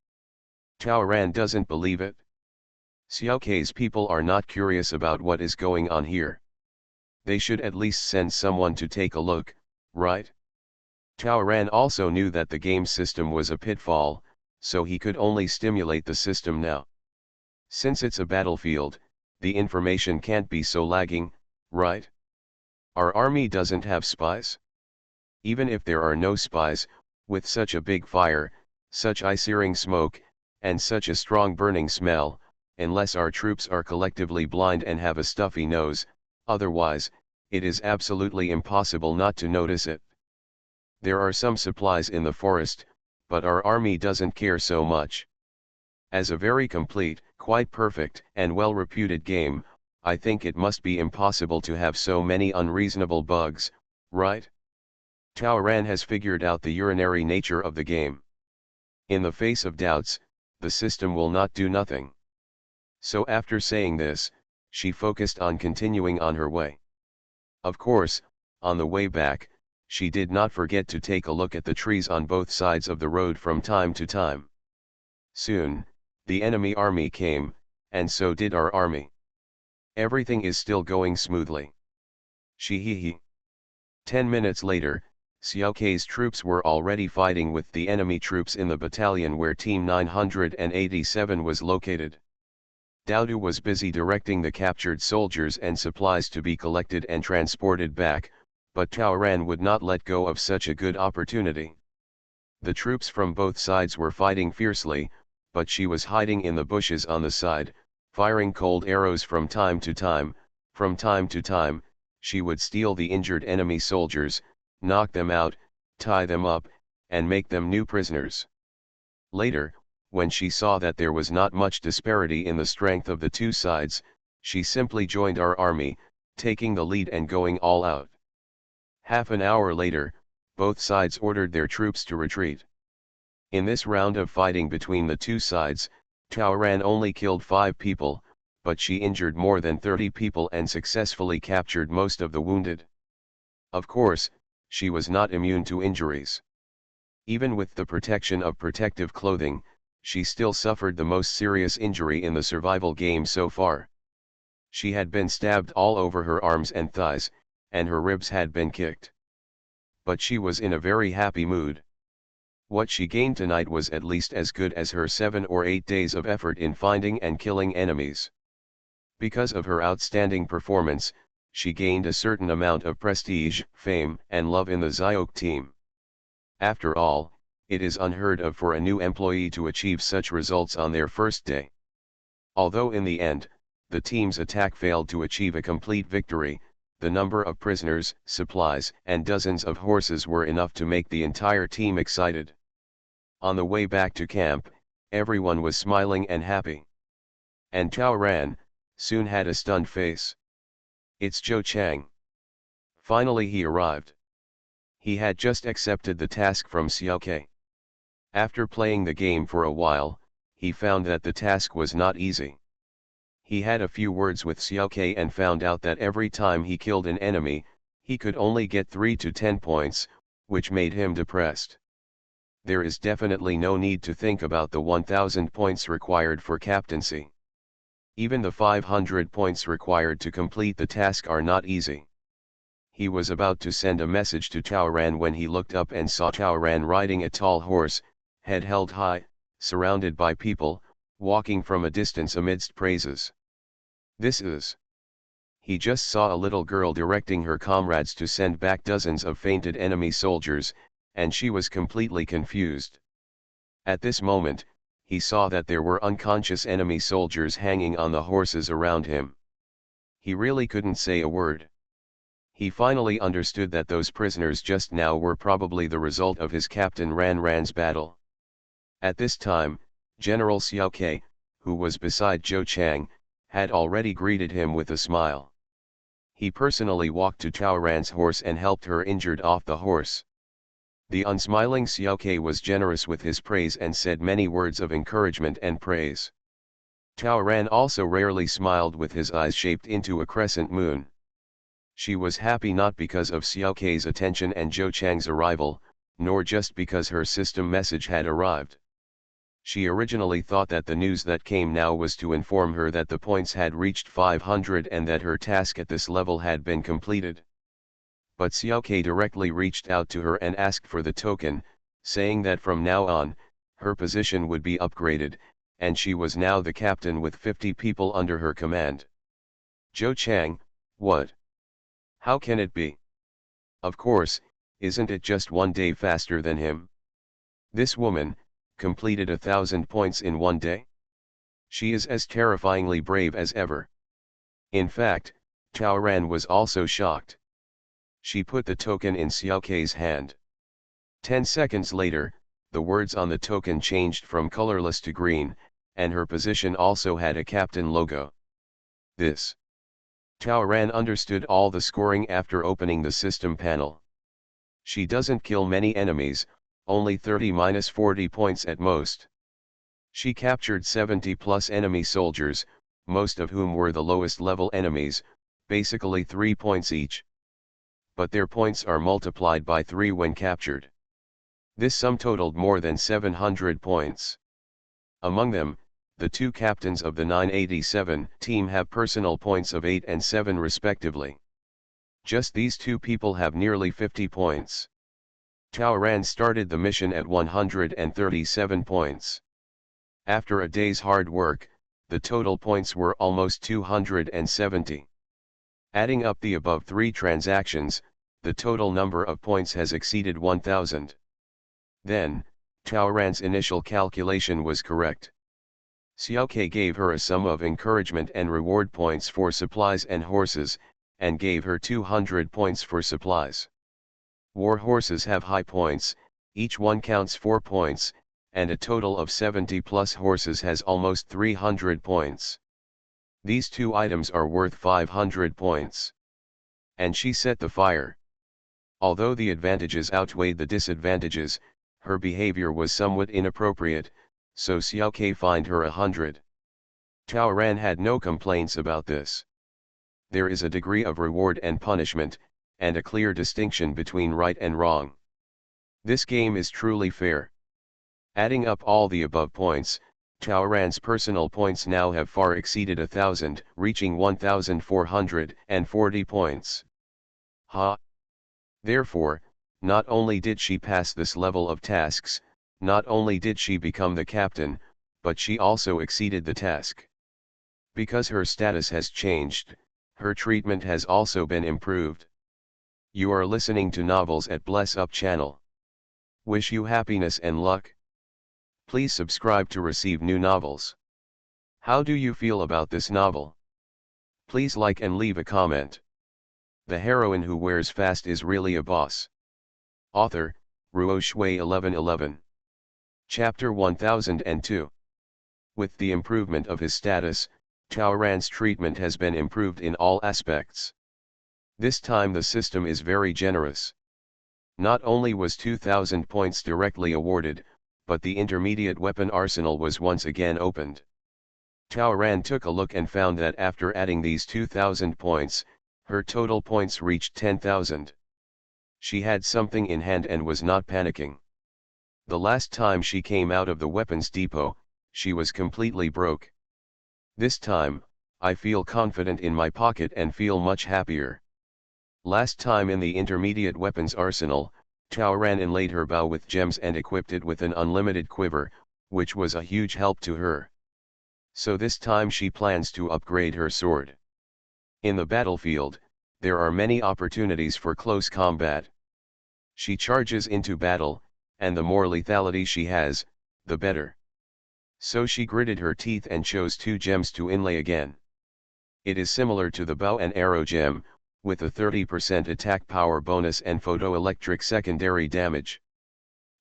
[SPEAKER 1] Tao Ran doesn't believe it. Xiao Kei's people are not curious about what is going on here. They should at least send someone to take a look, right? Tao Ran also knew that the game system was a pitfall, so he could only stimulate the system now. Since it's a battlefield, the information can't be so lagging, right? Our army doesn't have spies? Even if there are no spies, with such a big fire, such eye-searing smoke, and such a strong burning smell, unless our troops are collectively blind and have a stuffy nose, otherwise, it is absolutely impossible not to notice it. There are some supplies in the forest, but our army doesn't care so much. As a very complete, quite perfect, and well-reputed game, I think it must be impossible to have so many unreasonable bugs, right? Tao Ran has figured out the urinary nature of the game. In the face of doubts, the system will not do nothing. So after saying this, she focused on continuing on her way. Of course, on the way back, she did not forget to take a look at the trees on both sides of the road from time to time. Soon, the enemy army came, and so did our army. Everything is still going smoothly. She 10 minutes later, Xiao Kei's troops were already fighting with the enemy troops in the battalion where Team 987 was located. Daodu was busy directing the captured soldiers and supplies to be collected and transported back, but Tao Ran would not let go of such a good opportunity. The troops from both sides were fighting fiercely, but she was hiding in the bushes on the side, firing cold arrows from time to time. From time to time, she would steal the injured enemy soldiers, knock them out, tie them up, and make them new prisoners. Later, when she saw that there was not much disparity in the strength of the two sides, she simply joined our army, taking the lead and going all out. Half an hour later, both sides ordered their troops to retreat. In this round of fighting between the two sides, Tao Ran only killed 5 people, but she injured more than 30 people and successfully captured most of the wounded. Of course, she was not immune to injuries. Even with the protection of protective clothing, she still suffered the most serious injury in the survival game so far. She had been stabbed all over her arms and thighs, and her ribs had been kicked. But she was in a very happy mood. What she gained tonight was at least as good as her 7 or 8 days of effort in finding and killing enemies. Because of her outstanding performance, she gained a certain amount of prestige, fame, and love in the Zyok team. After all, it is unheard of for a new employee to achieve such results on their first day. Although in the end, the team's attack failed to achieve a complete victory, the number of prisoners, supplies, and dozens of horses were enough to make the entire team excited. On the way back to camp, everyone was smiling and happy. And Chao Ran soon had a stunned face. "It's Zhou Chang." Finally he arrived. He had just accepted the task from Xiaoke. After playing the game for a while, he found that the task was not easy. He had a few words with Xiaoke and found out that every time he killed an enemy, he could only get 3 to 10 points, which made him depressed. There is definitely no need to think about the 1000 points required for captaincy. Even the 500 points required to complete the task are not easy. He was about to send a message to Chao Ran when he looked up and saw Chao Ran riding a tall horse, head held high, surrounded by people, walking from a distance amidst praises. This is. He just saw a little girl directing her comrades to send back dozens of fainted enemy soldiers, and she was completely confused. At this moment, he saw that there were unconscious enemy soldiers hanging on the horses around him. He really couldn't say a word. He finally understood that those prisoners just now were probably the result of his captain Ran Ran's battle. At this time, General Xiaoke, who was beside Zhou Chang, had already greeted him with a smile. He personally walked to Chao Ran's horse and helped her injured off the horse. The unsmiling Xiaoke was generous with his praise and said many words of encouragement and praise. Chao Ran also rarely smiled with his eyes shaped into a crescent moon. She was happy not because of Xiaoke's attention and Zhou Chang's arrival, nor just because her system message had arrived. She originally thought that the news that came now was to inform her that the points had reached 500 and that her task at this level had been completed. But Xiaoke directly reached out to her and asked for the token, saying that from now on, her position would be upgraded, and she was now the captain with 50 people under her command. Zhou Chang, what? How can it be? Of course, isn't it just 1 day faster than him? This woman completed 1,000 points in 1 day? She is as terrifyingly brave as ever. In fact, Chao Ran was also shocked. She put the token in Xiaoke's hand. 10 seconds later, the words on the token changed from colorless to green, and her position also had a captain logo. This. Chao Ran understood all the scoring after opening the system panel. She doesn't kill many enemies, only 30-40 points at most. She captured 70 plus enemy soldiers, most of whom were the lowest level enemies, basically 3 points each. But their points are multiplied by 3 when captured. This sum totaled more than 700 points. Among them, the 2 captains of the 987 team have personal points of 8 and 7 respectively. Just these 2 people have nearly 50 points. Chao Ran started the mission at 137 points. After a day's hard work, the total points were almost 270. Adding up the above 3 transactions, the total number of points has exceeded 1,000. Then, Chao Ran's initial calculation was correct. Xiaoke gave her a sum of encouragement and reward points for supplies and horses, and gave her 200 points for supplies. War horses have high points, each one counts 4 points, and a total of 70 plus horses has almost 300 points. These 2 items are worth 500 points. And she set the fire. Although the advantages outweighed the disadvantages, her behavior was somewhat inappropriate, so Xiaoke fined her 100. Tao Ran had no complaints about this. There is a degree of reward and punishment, and a clear distinction between right and wrong. This game is truly fair. Adding up all the above points, Tao Ran's personal points now have far exceeded 1,000, reaching 1,440 points. Therefore, not only did she pass this level of tasks, not only did she become the captain, but she also exceeded the task. Because her status has changed, her treatment has also been improved. You are listening to Novels at Bless Up channel. Wish you happiness and luck. Please subscribe to receive new novels. How do you feel about this novel? Please like and leave a comment. The heroine who wears fast is really a boss. Author, Ruo Shui 1111. Chapter 1002. With the improvement of his status, Tao Ran's treatment has been improved in all aspects. This time the system is very generous. Not only was 2,000 points directly awarded, but the intermediate weapon arsenal was once again opened. Tao Ran took a look and found that after adding these 2,000 points, her total points reached 10,000. She had something in hand and was not panicking. The last time she came out of the weapons depot, she was completely broke. This time, I feel confident in my pocket and feel much happier. Last time in the intermediate weapons arsenal, Tao Ran inlaid her bow with gems and equipped it with an unlimited quiver, which was a huge help to her. So this time she plans to upgrade her sword. In the battlefield, there are many opportunities for close combat. She charges into battle, and the more lethality she has, the better. So she gritted her teeth and chose 2 gems to inlay again. It is similar to the bow and arrow gem, with a 30% attack power bonus and photoelectric secondary damage.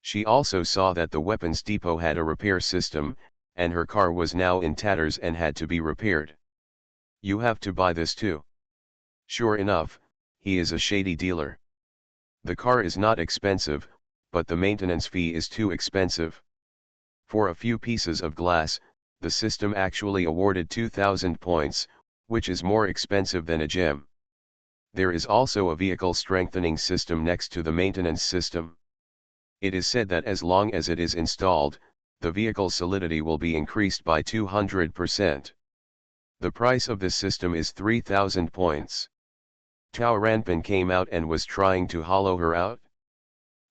[SPEAKER 1] She also saw that the weapons depot had a repair system, and her car was now in tatters and had to be repaired. You have to buy this too. Sure enough, he is a shady dealer. The car is not expensive, but the maintenance fee is too expensive. For a few pieces of glass, the system actually awarded 2,000 points, which is more expensive than a gem. There is also a vehicle strengthening system next to the maintenance system. It is said that as long as it is installed, the vehicle's solidity will be increased by 200%. The price of this system is 3,000 points. Tao Ranpin came out and was trying to hollow her out.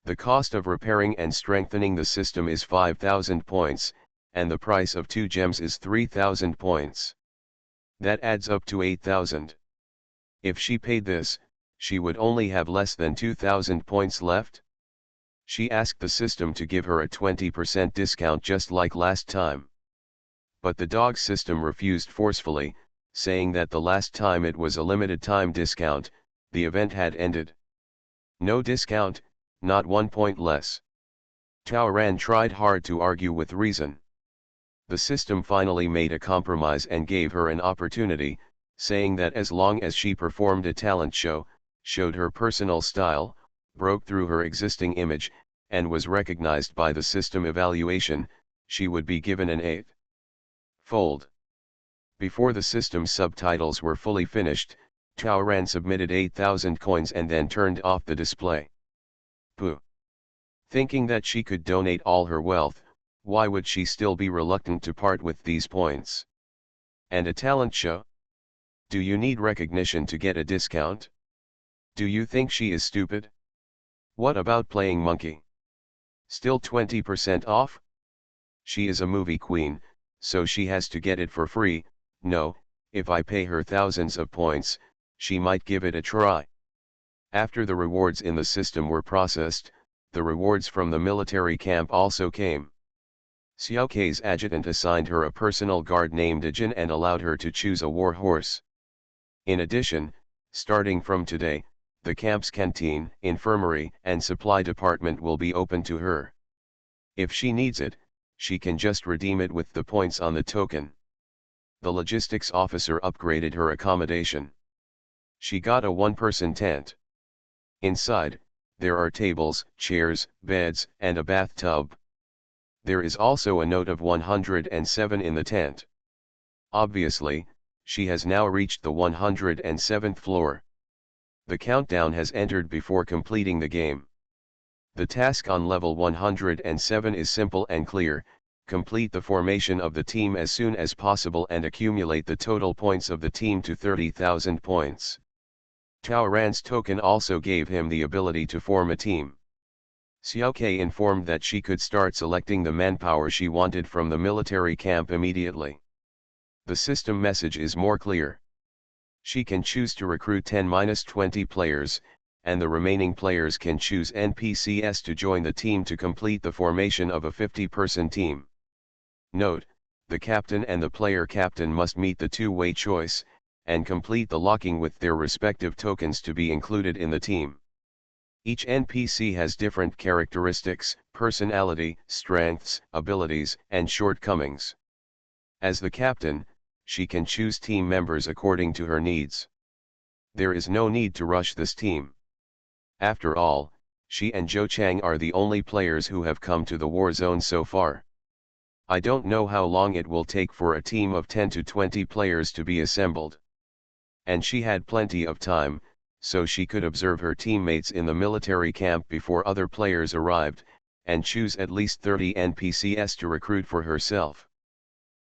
[SPEAKER 1] The cost of repairing and strengthening the system is 5,000 points, and the price of 2 gems is 3,000 points. That adds up to 8,000. If she paid this, she would only have less than 2,000 points left. She asked the system to give her a 20% discount just like last time. But the dog system refused forcefully, saying that the last time it was a limited time discount, the event had ended. No discount, not 1 point less. Tao Ran tried hard to argue with reason. The system finally made a compromise and gave her an opportunity, saying that as long as she performed a talent show, showed her personal style, broke through her existing image, and was recognized by the system evaluation, she would be given an 8th fold. Before the system's subtitles were fully finished, Tao Ran submitted 8,000 coins and then turned off the display. Pooh. Thinking that she could donate all her wealth, why would she still be reluctant to part with these points? And a talent show? Do you need recognition to get a discount? Do you think she is stupid? What about playing monkey? Still 20% off? She is a movie queen, so she has to get it for free. No, if I pay her thousands of points, she might give it a try. After the rewards in the system were processed, the rewards from the military camp also came. Xiao Kei's adjutant assigned her a personal guard named Ajin and allowed her to choose a war horse. In addition, starting from today, the camp's canteen, infirmary, and supply department will be open to her. If she needs it, she can just redeem it with the points on the token. The logistics officer upgraded her accommodation. She got a one-person tent. Inside, there are tables, chairs, beds, and a bathtub. There is also a note of 107 in the tent. Obviously, she has now reached the 107th floor. The countdown has entered before completing the game. The task on level 107 is simple and clear: complete the formation of the team as soon as possible and accumulate the total points of the team to 30,000 points. Tao Ran's token also gave him the ability to form a team. Xiaoke informed that she could start selecting the manpower she wanted from the military camp immediately. The system message is more clear. She can choose to recruit 10-20 players, and the remaining players can choose NPCs to join the team to complete the formation of a 50-person team. Note, the captain and the player captain must meet the two-way choice, and complete the locking with their respective tokens to be included in the team. Each NPC has different characteristics, personality, strengths, abilities, and shortcomings. As the captain, she can choose team members according to her needs. There is no need to rush this team. After all, she and Zhou Chang are the only players who have come to the war zone so far. I don't know how long it will take for a team of 10 to 20 players to be assembled. And she had plenty of time, so she could observe her teammates in the military camp before other players arrived, and choose at least 30 NPCs to recruit for herself.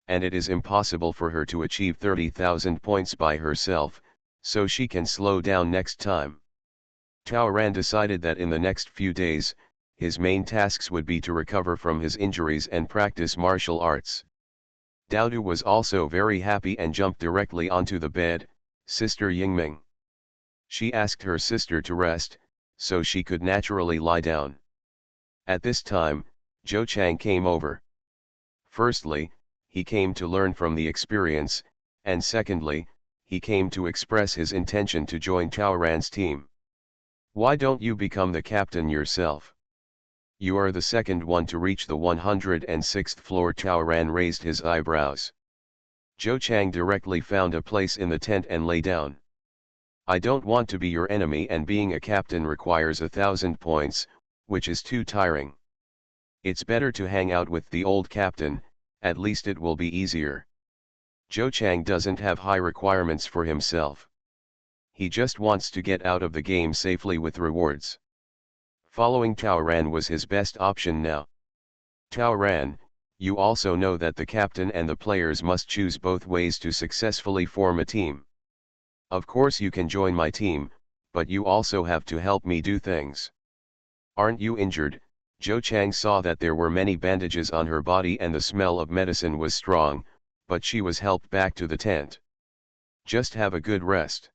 [SPEAKER 1] And it is impossible for her to achieve 30,000 points by herself, so she can slow down next time. Tao Ran decided that in the next few days, his main tasks would be to recover from his injuries and practice martial arts. Daodu was also very happy and jumped directly onto the bed. Sister Yingming. She asked her sister to rest, so she could naturally lie down. At this time, Zhou Chang came over. Firstly, he came to learn from the experience, and secondly, he came to express his intention to join Tao Ran's team. Why don't you become the captain yourself? You are the second one to reach the 106th floor. Tao Ran raised his eyebrows. Zhou Chang directly found a place in the tent and lay down. I don't want to be your enemy, and being a captain requires 1,000 points, which is too tiring. It's better to hang out with the old captain, at least it will be easier. Zhou Chang doesn't have high requirements for himself. He just wants to get out of the game safely with rewards. Following Tao Ran was his best option now. Tao Ran, you also know that the captain and the players must choose both ways to successfully form a team. Of course you can join my team, but you also have to help me do things. Aren't you injured? Zhou Chang saw that there were many bandages on her body and the smell of medicine was strong, but she was helped back to the tent. Just have a good rest.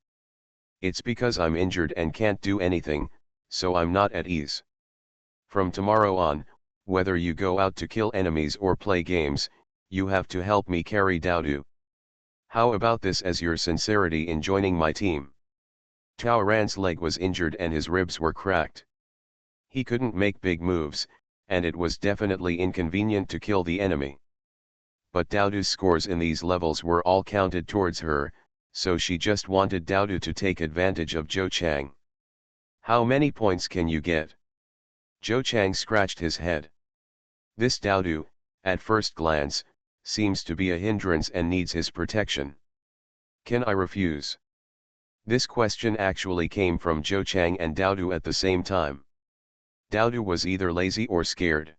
[SPEAKER 1] It's because I'm injured and can't do anything, so I'm not at ease. From tomorrow on, whether you go out to kill enemies or play games, you have to help me carry Daodu. How about this as your sincerity in joining my team? Tao Ran's leg was injured and his ribs were cracked. He couldn't make big moves, and it was definitely inconvenient to kill the enemy. But Daodu's scores in these levels were all counted towards her, so she just wanted Daodu to take advantage of Zhou Chang. How many points can you get? Zhou Chang scratched his head. This Daodu, at first glance, seems to be a hindrance and needs his protection. Can I refuse? This question actually came from Zhou Chang and Daodu at the same time. Daodu was either lazy or scared.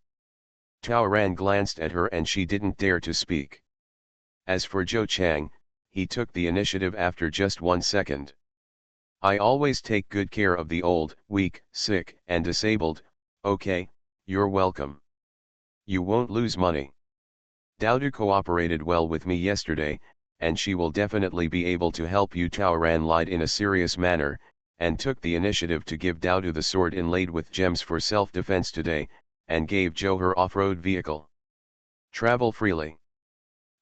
[SPEAKER 1] Tao Ran glanced at her and she didn't dare to speak. As for Zhou Chang, he took the initiative after just 1 second. I always take good care of the old, weak, sick, and disabled. Okay, you're welcome. You won't lose money. Daodu cooperated well with me yesterday, and she will definitely be able to help you. Tao Ran lied in a serious manner, and took the initiative to give Daodu the sword inlaid with gems for self-defense today, and gave Zhou her off-road vehicle. Travel freely.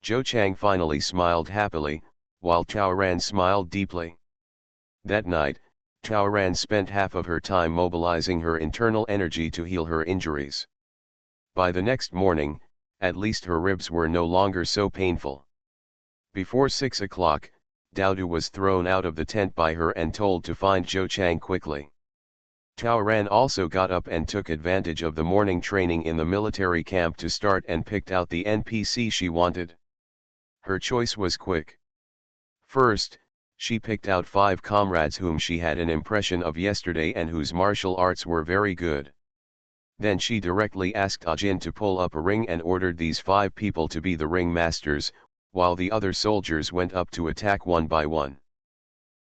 [SPEAKER 1] Zhou Chang finally smiled happily, while Tao Ran smiled deeply. That night, Tao Ran spent half of her time mobilizing her internal energy to heal her injuries. By the next morning, at least her ribs were no longer so painful. Before 6 o'clock, Daodu was thrown out of the tent by her and told to find Zhou Chang quickly. Tao Ran also got up and took advantage of the morning training in the military camp to start and picked out the NPC she wanted. Her choice was quick. First, she picked out 5 comrades whom she had an impression of yesterday and whose martial arts were very good. Then she directly asked Ajin to pull up a ring and ordered these 5 people to be the ring masters, while the other soldiers went up to attack one by one.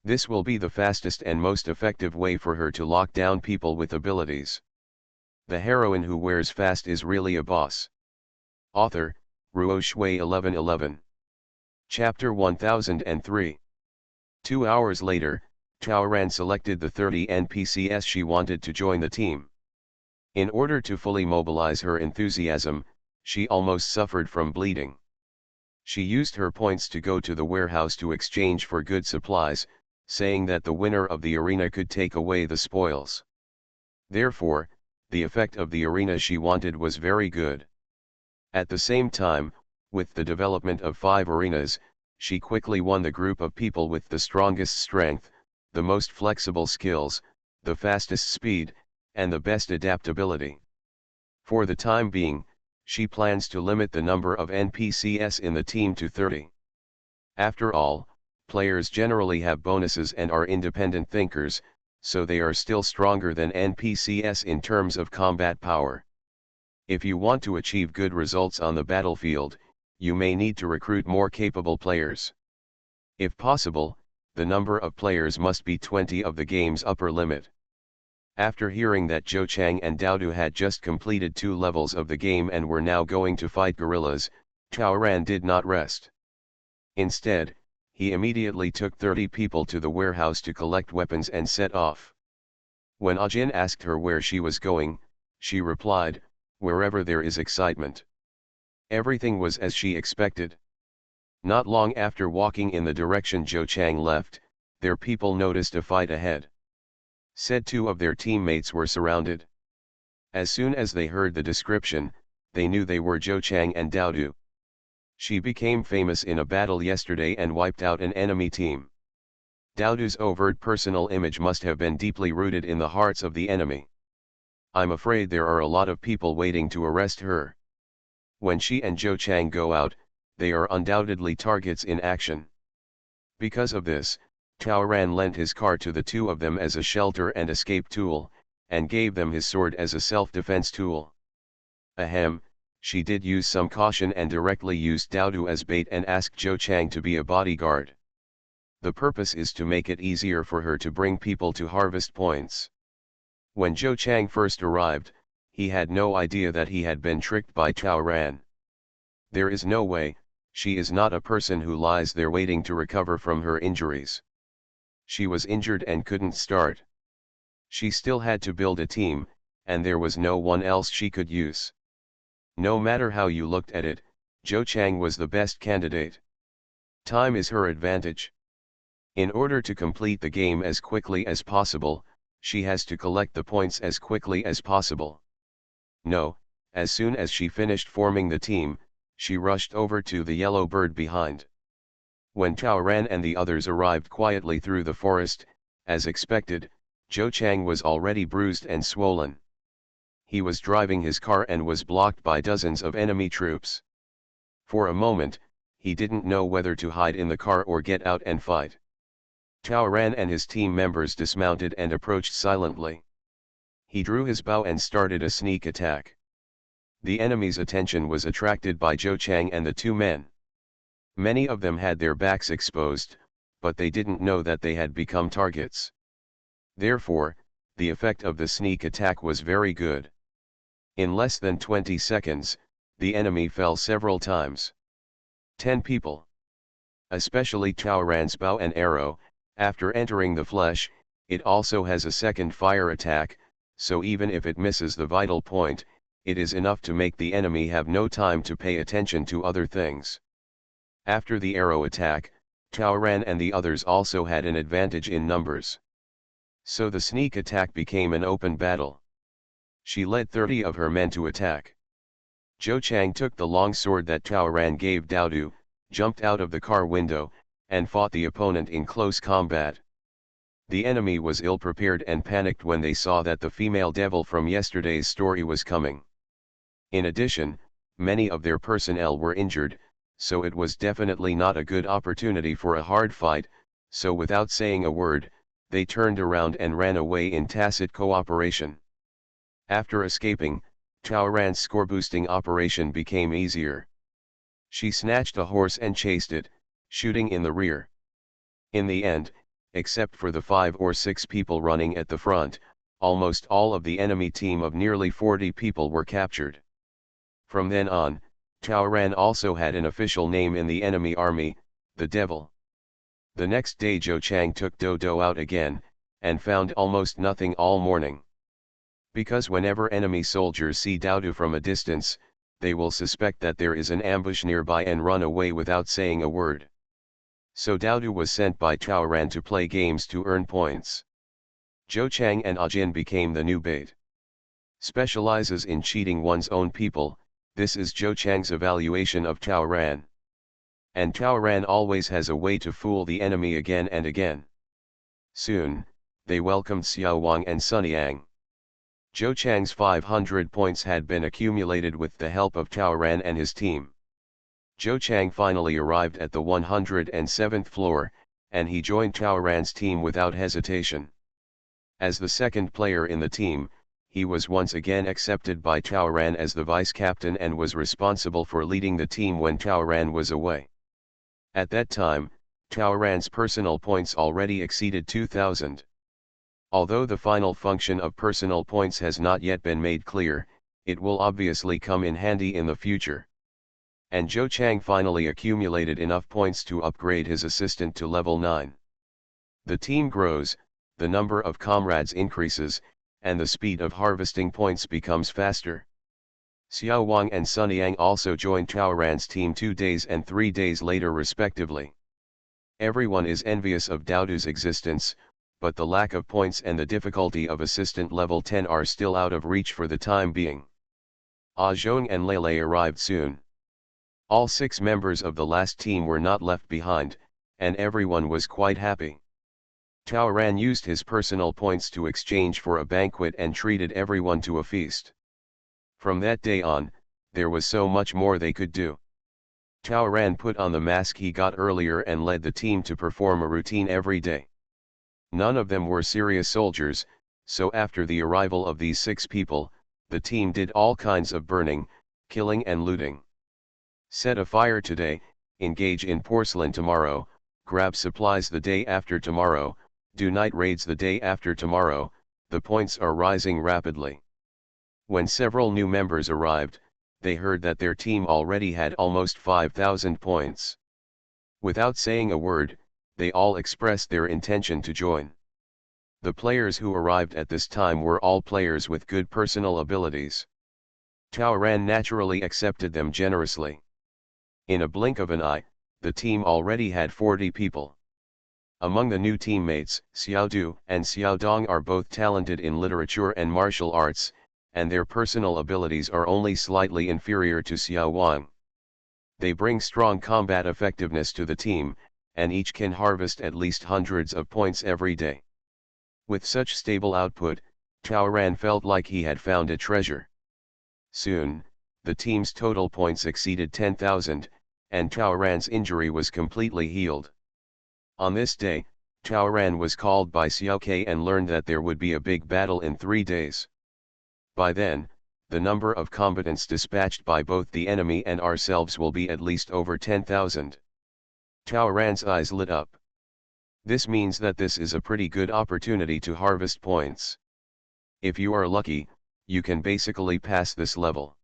[SPEAKER 1] This will be the fastest and most effective way for her to lock down people with abilities. The heroine who wears fast is really a boss. Author, Ruo Shui 1111. Chapter 1003. 2 hours later, Chaoran selected the 30 NPCs she wanted to join the team. In order to fully mobilize her enthusiasm, she almost suffered from bleeding. She used her points to go to the warehouse to exchange for good supplies, saying that the winner of the arena could take away the spoils. Therefore, the effect of the arena she wanted was very good. At the same time, with the development of 5 arenas, she quickly won the group of people with the strongest strength, the most flexible skills, the fastest speed, and the best adaptability. For the time being, she plans to limit the number of NPCs in the team to 30. After all, players generally have bonuses and are independent thinkers, so they are still stronger than NPCs in terms of combat power. If you want to achieve good results on the battlefield, you may need to recruit more capable players. If possible, the number of players must be 20 of the game's upper limit. After hearing that Zhou Chang and Daodu had just completed 2 levels of the game and were now going to fight gorillas, Chaoran did not rest. Instead, he immediately took 30 people to the warehouse to collect weapons and set off. When Ajin asked her where she was going, she replied, "Wherever there is excitement." Everything was as she expected. Not long after walking in the direction Zhou Chang left, their people noticed a fight ahead. Said 2 of their teammates were surrounded. As soon as they heard the description, they knew they were Zhou Chang and Daodu. She became famous in a battle yesterday and wiped out an enemy team. Daodu's overt personal image must have been deeply rooted in the hearts of the enemy. I'm afraid there are a lot of people waiting to arrest her. When she and Zhou Chang go out, they are undoubtedly targets in action. Because of this, Chaoran lent his car to the 2 of them as a shelter and escape tool, and gave them his sword as a self-defense tool. Ahem, she did use some caution and directly used Daodu as bait and asked Zhou Chang to be a bodyguard. The purpose is to make it easier for her to bring people to harvest points. When Zhou Chang first arrived, he had no idea that he had been tricked by Chaoran. There is no way, she is not a person who lies there waiting to recover from her injuries. She was injured and couldn't start. She still had to build a team, and there was no one else she could use. No matter how you looked at it, Zhou Chang was the best candidate. Time is her advantage. In order to complete the game as quickly as possible, she has to collect the points as quickly as possible. No, as soon as she finished forming the team, she rushed over to the yellow bird behind. When Chaoran and the others arrived quietly through the forest, as expected, Zhou Chang was already bruised and swollen. He was driving his car and was blocked by dozens of enemy troops. For a moment, he didn't know whether to hide in the car or get out and fight. Chaoran and his team members dismounted and approached silently. He drew his bow and started a sneak attack. The enemy's attention was attracted by Zhou Chang and the 2 men. Many of them had their backs exposed, but they didn't know that they had become targets. Therefore, the effect of the sneak attack was very good. In less than 20 seconds, the enemy fell several times. 10 people. Especially Chaoran's bow and arrow, after entering the flesh, it also has a second fire attack, so even if it misses the vital point, it is enough to make the enemy have no time to pay attention to other things. After the arrow attack, Chaoran and the others also had an advantage in numbers. So the sneak attack became an open battle. She led 30 of her men to attack. Zhou Chang took the long sword that Chaoran gave Daodu, jumped out of the car window, and fought the opponent in close combat. The enemy was ill-prepared and panicked when they saw that the female devil from yesterday's story was coming. In addition, many of their personnel were injured, so it was definitely not a good opportunity for a hard fight, so without saying a word, they turned around and ran away in tacit cooperation. After escaping, Chaoran's score-boosting operation became easier. She snatched a horse and chased it, shooting in the rear. In the end, except for the 5 or 6 people running at the front, almost all of the enemy team of nearly 40 people were captured. From then on, Chaoran also had an official name in the enemy army, the Devil. The next day Zhou Chang took Dodo out again, and found almost nothing all morning. Because whenever enemy soldiers see Dodo from a distance, they will suspect that there is an ambush nearby and run away without saying a word. So Dodo was sent by Chaoran to play games to earn points. Zhou Chang and Ajin became the new bait. Specializes in cheating one's own people, this is Zhou Chang's evaluation of Chaoran. And Chaoran always has a way to fool the enemy again and again. Soon, they welcomed Xiao Wang and Sun Yang. Zhou Chang's 500 points had been accumulated with the help of Chaoran and his team. Zhou Chang finally arrived at the 107th floor, and he joined Chaoran's team without hesitation. As the second player in the team, he was once again accepted by Chaoran as the vice-captain and was responsible for leading the team when Chaoran was away. At that time, Chaoran's personal points already exceeded 2,000. Although the final function of personal points has not yet been made clear, it will obviously come in handy in the future. And Zhou Chang finally accumulated enough points to upgrade his assistant to level 9. The team grows, the number of comrades increases, and the speed of harvesting points becomes faster. Xiao Wang and Sun Yang also joined Chaoran's team 2 days and 3 days later respectively. Everyone is envious of Dodo's existence, but the lack of points and the difficulty of assistant level 10 are still out of reach for the time being. Ah Zhong and Lele arrived soon. All 6 members of the last team were not left behind, and everyone was quite happy. Chaoran used his personal points to exchange for a banquet and treated everyone to a feast. From that day on, there was so much more they could do. Chaoran put on the mask he got earlier and led the team to perform a routine every day. None of them were serious soldiers, so after the arrival of these 6 people, the team did all kinds of burning, killing and looting. Set a fire today, engage in porcelain tomorrow, grab supplies the day after tomorrow, do night raids the day after tomorrow. The points are rising rapidly. When several new members arrived, they heard that their team already had almost 5,000 points. Without saying a word, they all expressed their intention to join. The players who arrived at this time were all players with good personal abilities. Chaoran naturally accepted them generously. In a blink of an eye, the team already had 40 people. Among the new teammates, Xiao Du and Xiao Dong are both talented in literature and martial arts, and their personal abilities are only slightly inferior to Xiao Wang. They bring strong combat effectiveness to the team, and each can harvest at least hundreds of points every day. With such stable output, Chaoran felt like he had found a treasure. Soon, the team's total points exceeded 10,000, and Chaoran's injury was completely healed. On this day, Chaoran was called by Xiao Ke and learned that there would be a big battle in 3 days. By then, the number of combatants dispatched by both the enemy and ourselves will be at least over 10,000. Chaoran's eyes lit up. This means that this is a pretty good opportunity to harvest points. If you are lucky, you can basically pass this level.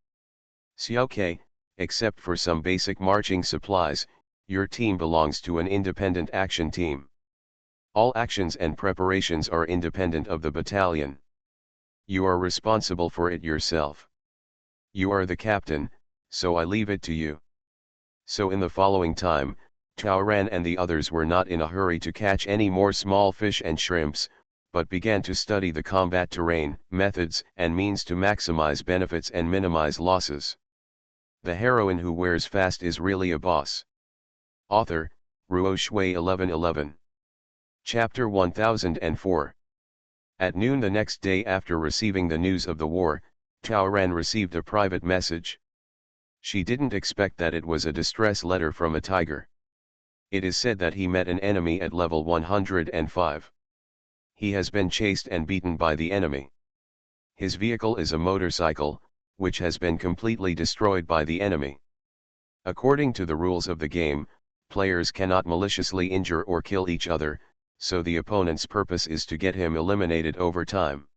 [SPEAKER 1] Xiao Ke, except for some basic marching supplies, your team belongs to an independent action team. All actions and preparations are independent of the battalion. You are responsible for it yourself. You are the captain, so I leave it to you. So in the following time, Chaoran and the others were not in a hurry to catch any more small fish and shrimps, but began to study the combat terrain, methods and means to maximize benefits and minimize losses. The heroine who wears fast is really a boss. Author, Ruo Shui 1111. Chapter 1004. At noon the next day after receiving the news of the war, Chaoran received a private message. She didn't expect that it was a distress letter from a tiger. It is said that he met an enemy at level 105. He has been chased and beaten by the enemy. His vehicle is a motorcycle, which has been completely destroyed by the enemy. According to the rules of the game, players cannot maliciously injure or kill each other, so the opponent's purpose is to get him eliminated over time.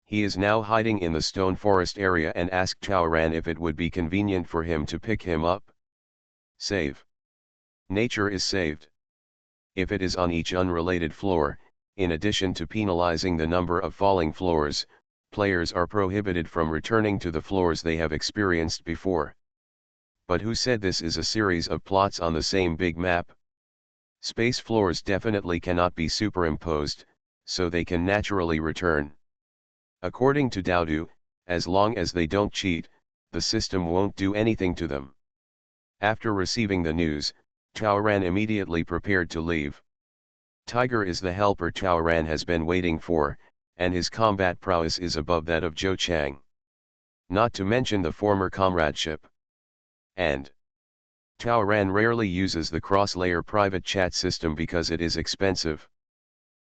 [SPEAKER 1] He is now hiding in the stone forest area and asked Chaoran if it would be convenient for him to pick him up. Save. Nature is saved. If it is on each unrelated floor, in addition to penalizing the number of falling floors, players are prohibited from returning to the floors they have experienced before. But who said this is a series of plots on the same big map? Space floors definitely cannot be superimposed, so they can naturally return. According to Dowdu, as long as they don't cheat, the system won't do anything to them. After receiving the news, Chaoran immediately prepared to leave. Tiger is the helper Chaoran has been waiting for, and his combat prowess is above that of Zhou Chang. Not to mention the former comradeship. And Chaoran rarely uses the cross-layer private chat system because it is expensive.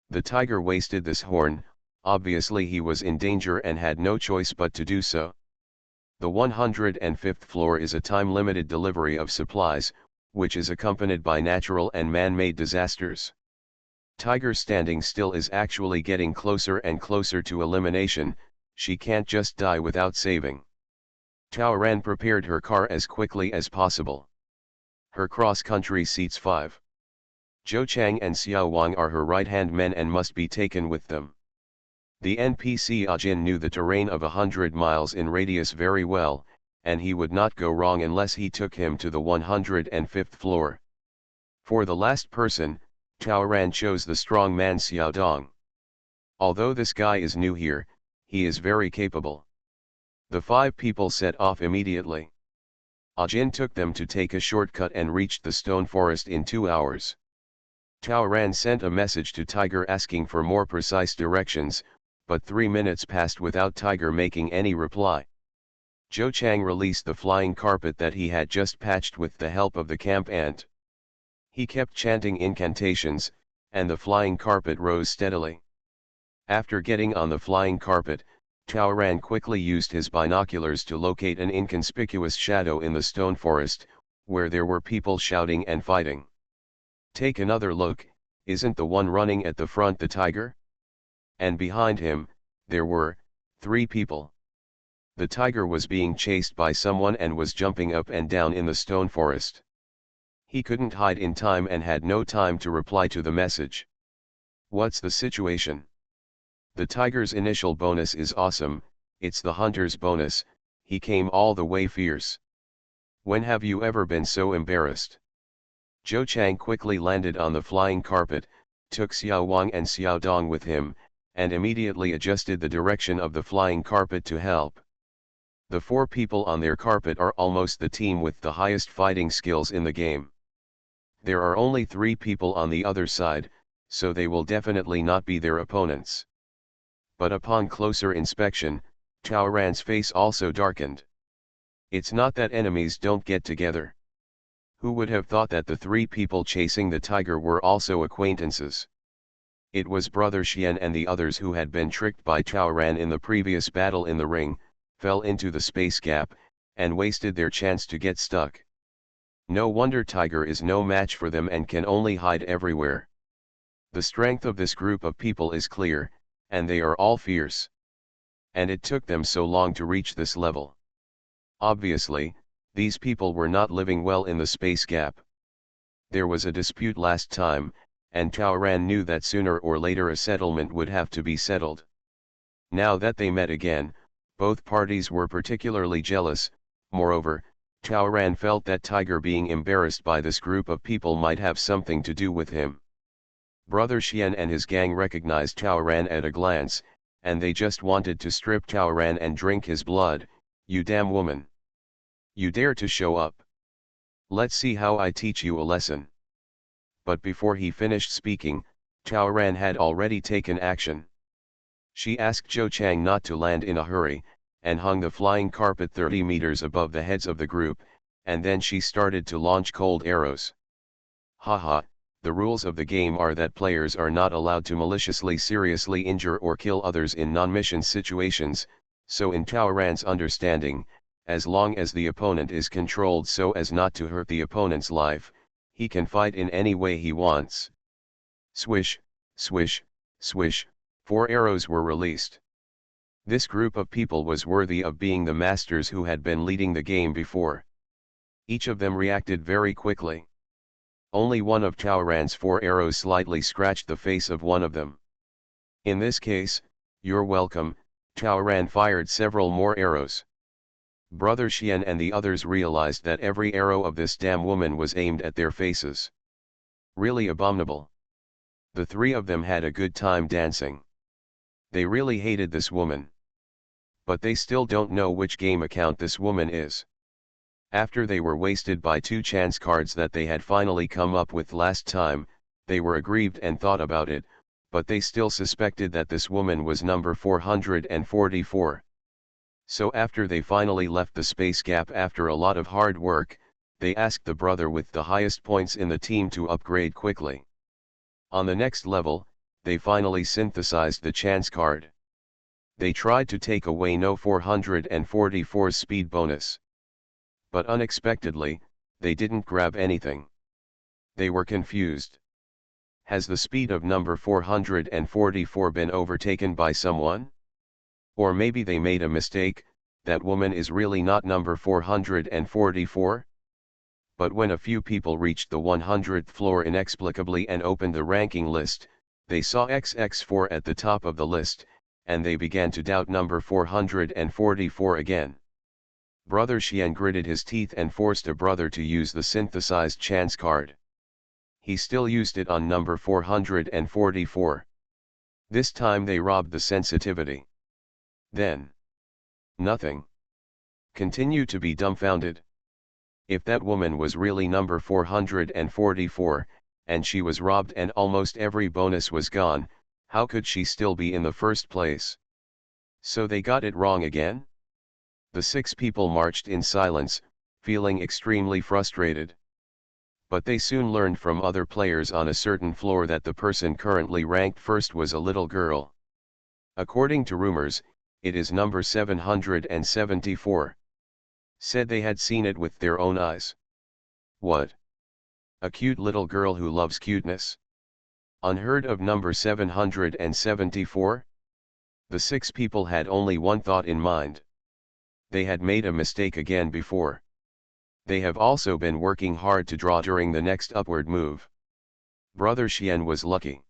[SPEAKER 1] The tiger wasted this horn. Obviously he was in danger and had no choice but to do so. The 105th floor is a time-limited delivery of supplies, which is accompanied by natural and man-made disasters. Tiger standing still is actually getting closer and closer to elimination. She can't just die without saving. Chaoran prepared her car as quickly as possible. Her cross-country seats 5. Zhou Chang and Xiao Wang are her right-hand men and must be taken with them. The NPC Ajin knew the terrain of 100 miles in radius very well, and he would not go wrong unless he took him to the 105th floor. For the last person, Chaoran chose the strong man Xiao Dong. Although this guy is new here, he is very capable. The 5 people set off immediately. Ajin took them to take a shortcut and reached the stone forest in 2 hours. Chaoran sent a message to Tiger asking for more precise directions, but 3 minutes passed without Tiger making any reply. Zhou Chang released the flying carpet that he had just patched with the help of the camp ant. He kept chanting incantations, and the flying carpet rose steadily. After getting on the flying carpet, Chaoran quickly used his binoculars to locate an inconspicuous shadow in the stone forest, where there were people shouting and fighting. Take another look, isn't the one running at the front the tiger? And behind him, there were 3 people. The tiger was being chased by someone and was jumping up and down in the stone forest. He couldn't hide in time and had no time to reply to the message. What's the situation? The tiger's initial bonus is awesome, it's the hunter's bonus, he came all the way fierce. When have you ever been so embarrassed? Zhou Chang quickly landed on the flying carpet, took Xiao Wang and Xiao Dong with him, and immediately adjusted the direction of the flying carpet to help. The 4 people on their carpet are almost the team with the highest fighting skills in the game. There are only 3 people on the other side, so they will definitely not be their opponents. But upon closer inspection, Chaoran's face also darkened. It's not that enemies don't get together. Who would have thought that the 3 people chasing the tiger were also acquaintances? It was Brother Xian and the others who had been tricked by Chaoran in the previous battle in the ring, fell into the space gap, and wasted their chance to get stuck. No wonder Tiger is no match for them and can only hide everywhere. The strength of this group of people is clear, and they are all fierce. And it took them so long to reach this level. Obviously, these people were not living well in the space gap. There was a dispute last time, and Chaoran knew that sooner or later a settlement would have to be settled. Now that they met again, both parties were particularly jealous. Moreover, Chaoran felt that Tiger being embarrassed by this group of people might have something to do with him. Brother Xian and his gang recognized Chaoran at a glance, and they just wanted to strip Chaoran and drink his blood. You damn woman! You dare to show up? Let's see how I teach you a lesson. But before he finished speaking, Chaoran had already taken action. She asked Zhou Chang not to land in a hurry, and hung the flying carpet 30 meters above the heads of the group, and then she started to launch cold arrows. Haha, the rules of the game are that players are not allowed to maliciously seriously injure or kill others in non-mission situations, so in Taoran's understanding, as long as the opponent is controlled so as not to hurt the opponent's life, he can fight in any way he wants. Swish, swish, swish, 4 arrows were released. This group of people was worthy of being the masters who had been leading the game before. Each of them reacted very quickly. Only one of Taoran's 4 arrows slightly scratched the face of one of them. In this case, you're welcome, Taoran fired several more arrows. Brother Xian and the others realized that every arrow of this damn woman was aimed at their faces. Really abominable. The 3 of them had a good time dancing. They really hated this woman. But they still don't know which game account this woman is. After they were wasted by 2 chance cards that they had finally come up with last time, they were aggrieved and thought about it, but they still suspected that this woman was number 444. So after they finally left the space gap after a lot of hard work, they asked the brother with the highest points in the team to upgrade quickly. On the next level, they finally synthesized the chance card. They tried to take away no 444's speed bonus. But unexpectedly, they didn't grab anything. They were confused. Has the speed of number 444 been overtaken by someone? Or maybe they made a mistake, that woman is really not number 444? But when a few people reached the 100th floor inexplicably and opened the ranking list, they saw XX4 at the top of the list, and they began to doubt number 444 again. Brother Xian gritted his teeth and forced a brother to use the synthesized chance card. He still used it on number 444. This time they robbed the sensitivity. Then, nothing. Continue to be dumbfounded. If that woman was really number 444, and she was robbed and almost every bonus was gone, how could she still be in the first place? So they got it wrong again? The 6 people marched in silence, feeling extremely frustrated. But they soon learned from other players on a certain floor that the person currently ranked first was a little girl. According to rumors, it is number 774. Said they had seen it with their own eyes. What? A cute little girl who loves cuteness? Unheard of number 774? The 6 people had only one thought in mind. They had made a mistake again before. They have also been working hard to draw during the next upward move. Brother Xian was lucky.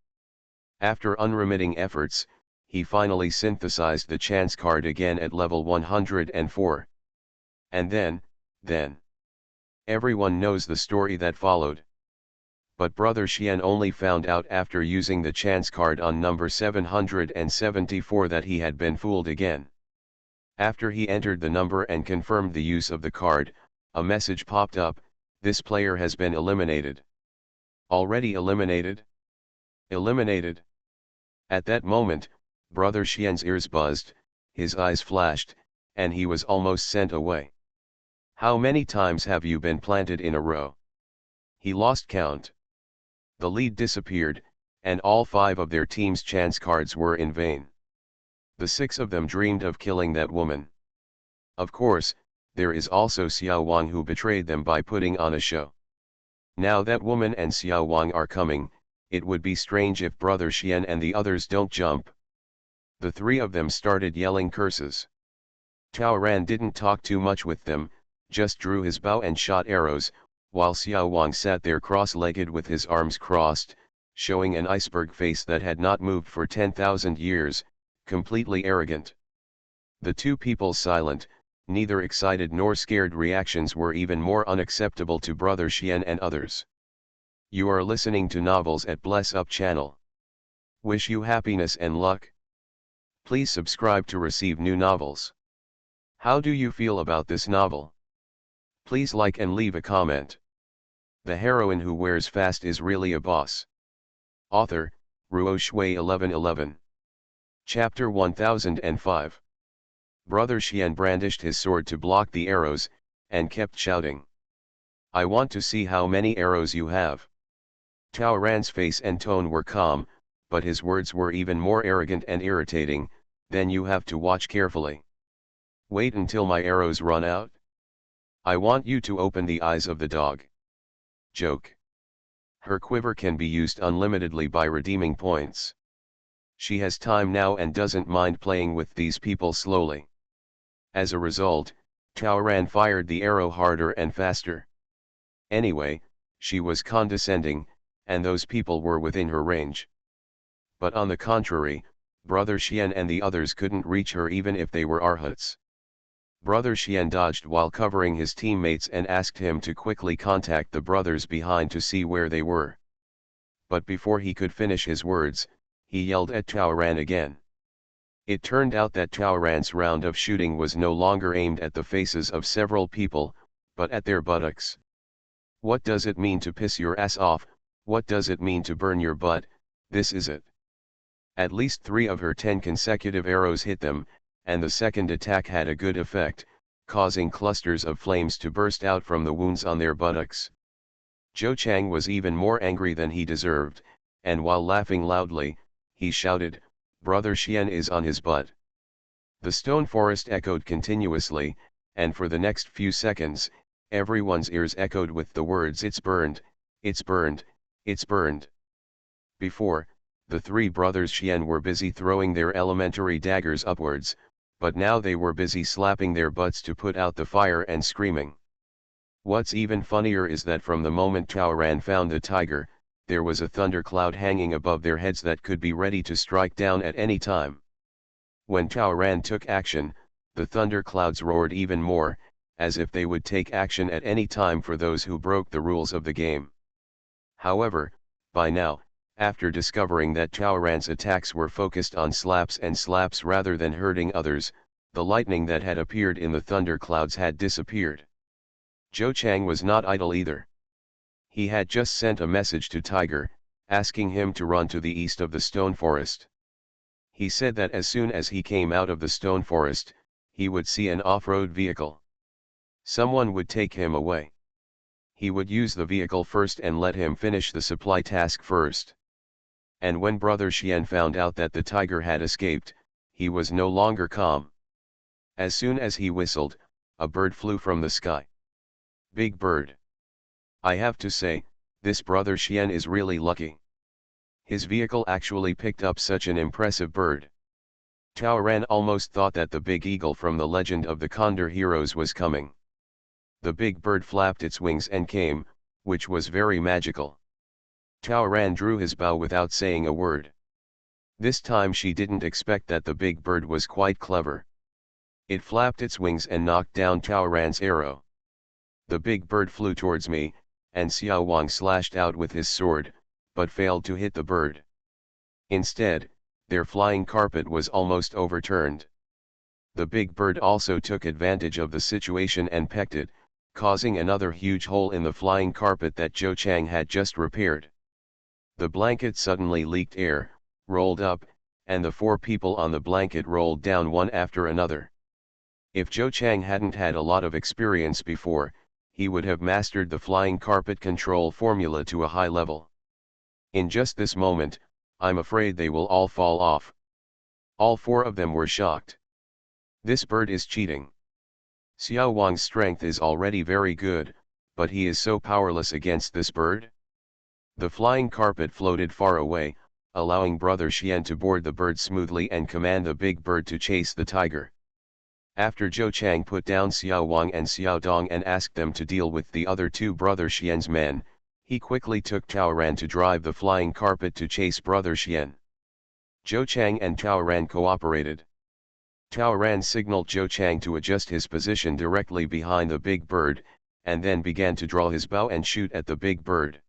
[SPEAKER 1] After unremitting efforts, he finally synthesized the chance card again at level 104. And then, everyone knows the story that followed. But Brother Xian only found out after using the chance card on number 774 that he had been fooled again. After he entered the number and confirmed the use of the card, a message popped up, this player has been eliminated. Already eliminated? Eliminated? At that moment, Brother Xian's ears buzzed, his eyes flashed, and he was almost sent away. How many times have you been planted in a row? He lost count. The lead disappeared, and all 5 of their team's chance cards were in vain. The 6 of them dreamed of killing that woman. Of course, there is also Xiao Wang who betrayed them by putting on a show. Now that woman and Xiao Wang are coming, it would be strange if Brother Xian and the others don't jump. The 3 of them started yelling curses. Taoran didn't talk too much with them, just drew his bow and shot arrows, while Xiao Wang sat there cross-legged with his arms crossed, showing an iceberg face that had not moved for 10,000 years, completely arrogant. The 2 people silent, neither excited nor scared reactions were even more unacceptable to Brother Xian and others. You are listening to Novels at Bless Up channel. Wish you happiness and luck. Please subscribe to receive new novels. How do you feel about this novel? Please like and leave a comment. The heroine who wears fast is really a boss. Author, Ruo Shui 1111. Chapter 1005. Brother Xian brandished his sword to block the arrows, and kept shouting. I want to see how many arrows you have. Tao Ran's face and tone were calm, but his words were even more arrogant and irritating. Then you have to watch carefully. Wait until my arrows run out. I want you to open the eyes of the dog. Joke. Her quiver can be used unlimitedly by redeeming points. She has time now and doesn't mind playing with these people slowly. As a result, Tao Ran fired the arrow harder and faster. Anyway, she was condescending, and those people were within her range. But on the contrary, Brother Xian and the others couldn't reach her even if they were arhats. Brother Xian dodged while covering his teammates and asked him to quickly contact the brothers behind to see where they were. But before he could finish his words, he yelled at Tao Ran again. It turned out that Tao Ran's round of shooting was no longer aimed at the faces of several people, but at their buttocks. What does it mean to piss your ass off? What does it mean to burn your butt? This is it. At least 3 of her 10 consecutive arrows hit them, and the second attack had a good effect, causing clusters of flames to burst out from the wounds on their buttocks. Zhou Chang was even more angry than he deserved, and while laughing loudly, he shouted, Brother Xian is on his butt. The stone forest echoed continuously, and for the next few seconds, everyone's ears echoed with the words it's burned, it's burned, it's burned. Before, the 3 brothers Xian were busy throwing their elementary daggers upwards, but now they were busy slapping their butts to put out the fire and screaming. What's even funnier is that from the moment Tao Ran found the tiger, there was a thundercloud hanging above their heads that could be ready to strike down at any time. When Tao Ran took action, the thunderclouds roared even more, as if they would take action at any time for those who broke the rules of the game. However, by now, after discovering that Tao Ran's attacks were focused on slaps and slaps rather than hurting others, the lightning that had appeared in the thunderclouds had disappeared. Zhou Chang was not idle either. He had just sent a message to Tiger, asking him to run to the east of the stone forest. He said that as soon as he came out of the stone forest, he would see an off-road vehicle. Someone would take him away. He would use the vehicle first and let him finish the supply task first. And when Brother Xian found out that the tiger had escaped, he was no longer calm. As soon as he whistled, a bird flew from the sky. Big bird. I have to say, this Brother Xian is really lucky. His vehicle actually picked up such an impressive bird. Tao Ran almost thought that the big eagle from the legend of the Condor heroes was coming. The big bird flapped its wings and came, which was very magical. Tao Ran drew his bow without saying a word. This time she didn't expect that the big bird was quite clever. It flapped its wings and knocked down Tao Ran's arrow. The big bird flew towards me, and Xiao Wang slashed out with his sword, but failed to hit the bird. Instead, their flying carpet was almost overturned. The big bird also took advantage of the situation and pecked it, causing another huge hole in the flying carpet that Zhou Chang had just repaired. The blanket suddenly leaked air, rolled up, and the 4 people on the blanket rolled down one after another. If Zhou Chang hadn't had a lot of experience before, he would have mastered the flying carpet control formula to a high level. In just this moment, I'm afraid they will all fall off. All 4 of them were shocked. This bird is cheating. Xiao Wang's strength is already very good, but he is so powerless against this bird. The flying carpet floated far away, allowing Brother Xian to board the bird smoothly and command the big bird to chase the tiger. After Zhou Chang put down Xiao Wang and Xiao Dong and asked them to deal with the other 2 Brother Xian's men, he quickly took Tao Ran to drive the flying carpet to chase Brother Xian. Zhou Chang and Tao Ran cooperated. Tao Ran signaled Zhou Chang to adjust his position directly behind the big bird, and then began to draw his bow and shoot at the big bird.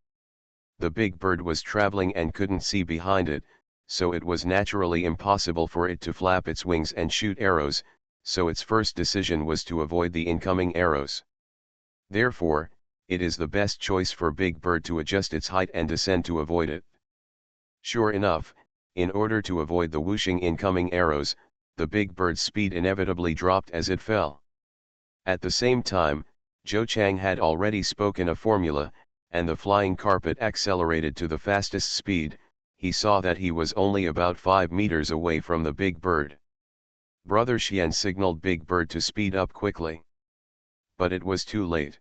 [SPEAKER 1] The big bird was traveling and couldn't see behind it, so it was naturally impossible for it to flap its wings and shoot arrows, so its first decision was to avoid the incoming arrows. Therefore, it is the best choice for Big Bird to adjust its height and descend to avoid it. Sure enough, in order to avoid the whooshing incoming arrows, the big bird's speed inevitably dropped as it fell. At the same time, Zhou Chang had already spoken a formula, and the flying carpet accelerated to the fastest speed. He saw that he was only about 5 meters away from the big bird. Brother Xian signaled Big Bird to speed up quickly. But it was too late.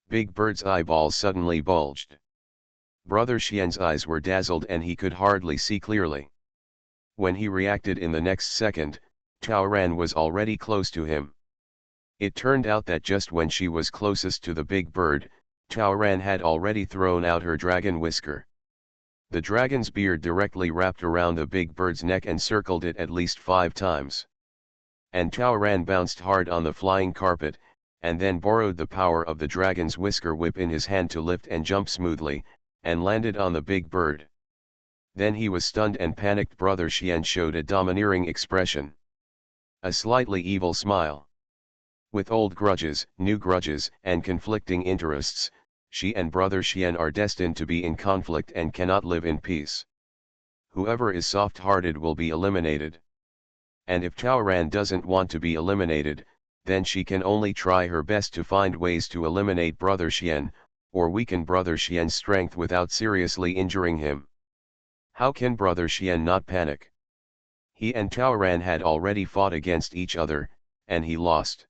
[SPEAKER 1] Big Bird's eyeballs suddenly bulged. Brother Xian's eyes were dazzled and he could hardly see clearly. When he reacted in the next second, Chaoran was already close to him. It turned out that just when she was closest to the big bird, Chaoran had already thrown out her dragon whisker. The dragon's beard directly wrapped around the big bird's neck and circled it at least 5 times. And Chaoran bounced hard on the flying carpet, and then borrowed the power of the dragon's whisker whip in his hand to lift and jump smoothly, and landed on the big bird. Then he was stunned and panicked. Brother Xian showed a domineering expression. A slightly evil smile. With old grudges, new grudges, and conflicting interests, she and Brother Xian are destined to be in conflict and cannot live in peace. Whoever is soft-hearted will be eliminated. And if Chaoran doesn't want to be eliminated, then she can only try her best to find ways to eliminate Brother Xian, or weaken Brother Xian's strength without seriously injuring him. How can Brother Xian not panic? He and Chaoran had already fought against each other, and he lost.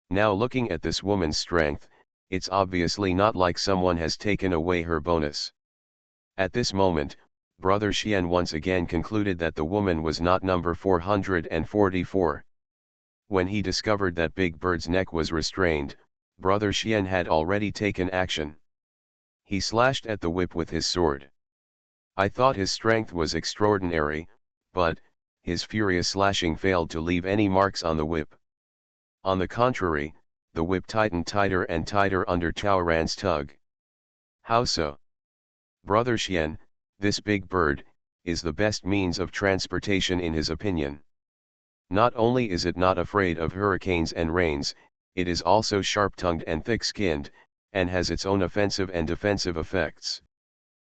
[SPEAKER 1] Now looking at this woman's strength, it's obviously not like someone has taken away her bonus. At this moment, Brother Xian once again concluded that the woman was not number 444. When he discovered that Big Bird's neck was restrained, Brother Xian had already taken action. He slashed at the whip with his sword. I thought his strength was extraordinary, but his furious slashing failed to leave any marks on the whip. On the contrary, the whip tightened tighter and tighter under Chaoran's tug. How so? Brother Xian, this big bird, is the best means of transportation in his opinion. Not only is it not afraid of hurricanes and rains, it is also sharp-tongued and thick-skinned, and has its own offensive and defensive effects.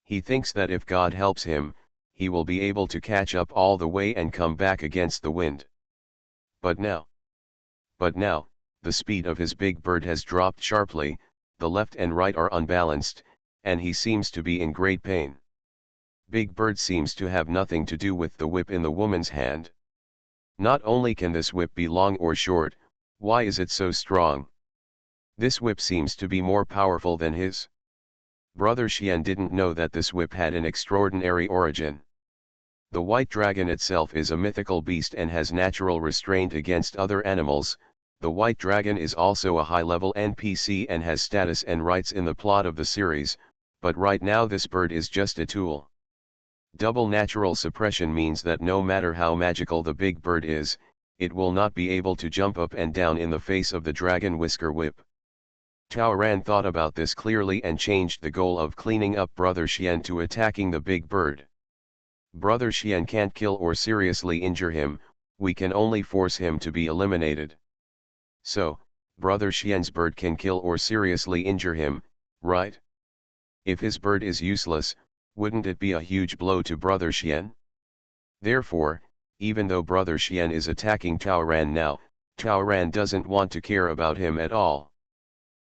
[SPEAKER 1] He thinks that if God helps him, he will be able to catch up all the way and come back against the wind. But now, the speed of his big bird has dropped sharply, the left and right are unbalanced, and he seems to be in great pain. Big Bird seems to have nothing to do with the whip in the woman's hand. Not only can this whip be long or short, why is it so strong? This whip seems to be more powerful than his. Brother Xian didn't know that this whip had an extraordinary origin. The white dragon itself is a mythical beast and has natural restraint against other animals. The white dragon is also a high-level NPC and has status and rights in the plot of the series, but right now this bird is just a tool. Double natural suppression means that no matter how magical the big bird is, it will not be able to jump up and down in the face of the dragon whisker whip. Chaoran thought about this clearly and changed the goal of cleaning up Brother Xian to attacking the big bird. Brother Xian can't kill or seriously injure him, we can only force him to be eliminated. So, Brother Xian's bird can kill or seriously injure him, right? If his bird is useless, wouldn't it be a huge blow to Brother Xian? Therefore, even though Brother Xian is attacking Chaoran now, Chaoran doesn't want to care about him at all.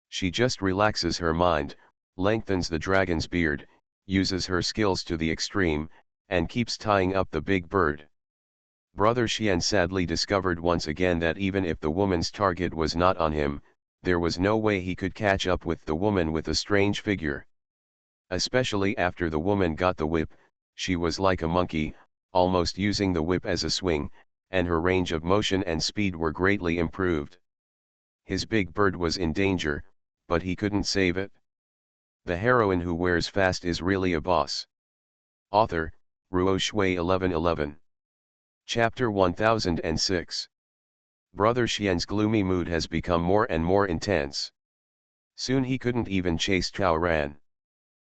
[SPEAKER 1] She just relaxes her mind, lengthens the dragon's beard, uses her skills to the extreme, and keeps tying up the big bird. Brother Xian sadly discovered once again that even if the woman's target was not on him, there was no way he could catch up with the woman with a strange figure. Especially after the woman got the whip, she was like a monkey, almost using the whip as a swing, and her range of motion and speed were greatly improved. His big bird was in danger, but he couldn't save it. The heroine who wears fast is really a boss. Author, Ruo Shui 1111. Chapter 1006. Brother Xian's gloomy mood has become more and more intense. Soon he couldn't even chase Chaoran.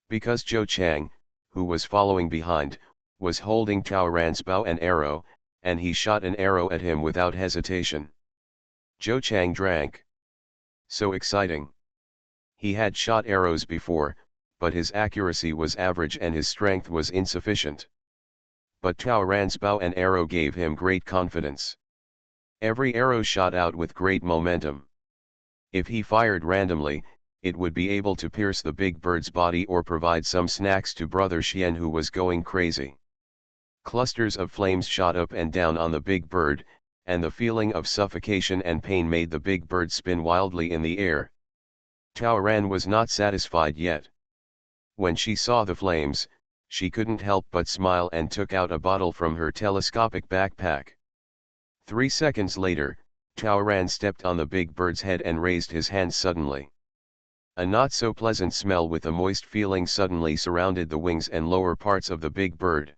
[SPEAKER 1] Because Zhou Chang, who was following behind, was holding Chaoran's bow and arrow, and he shot an arrow at him without hesitation. Zhou Chang drank. So exciting. He had shot arrows before, but his accuracy was average and his strength was insufficient. But Tao Ran's bow and arrow gave him great confidence. Every arrow shot out with great momentum. If he fired randomly, it would be able to pierce the big bird's body or provide some snacks to Brother Xian, who was going crazy. Clusters of flames shot up and down on the big bird, and the feeling of suffocation and pain made the big bird spin wildly in the air. Tao Ran was not satisfied yet. When she saw the flames, she couldn't help but smile and took out a bottle from her telescopic backpack. 3 seconds later, Tao Ran stepped on the big bird's head and raised his hand suddenly. A not-so-pleasant smell with a moist feeling suddenly surrounded the wings and lower parts of the big bird.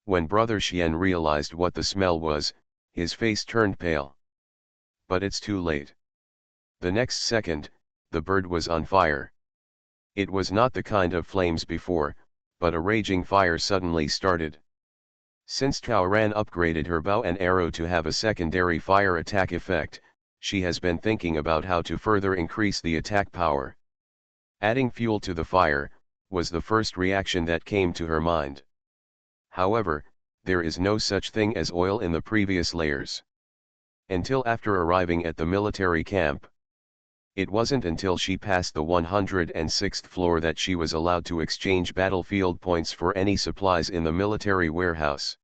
[SPEAKER 1] When Brother Xian realized what the smell was, his face turned pale. But it's too late. The next second, the bird was on fire. It was not the kind of flames before, but a raging fire suddenly started. Since Tao Ran upgraded her bow and arrow to have a secondary fire attack effect, she has been thinking about how to further increase the attack power. Adding fuel to the fire was the first reaction that came to her mind. However, there is no such thing as oil in the previous layers. Until after arriving at the military camp. It wasn't until she passed the 106th floor that she was allowed to exchange battlefield points for any supplies in the military warehouse.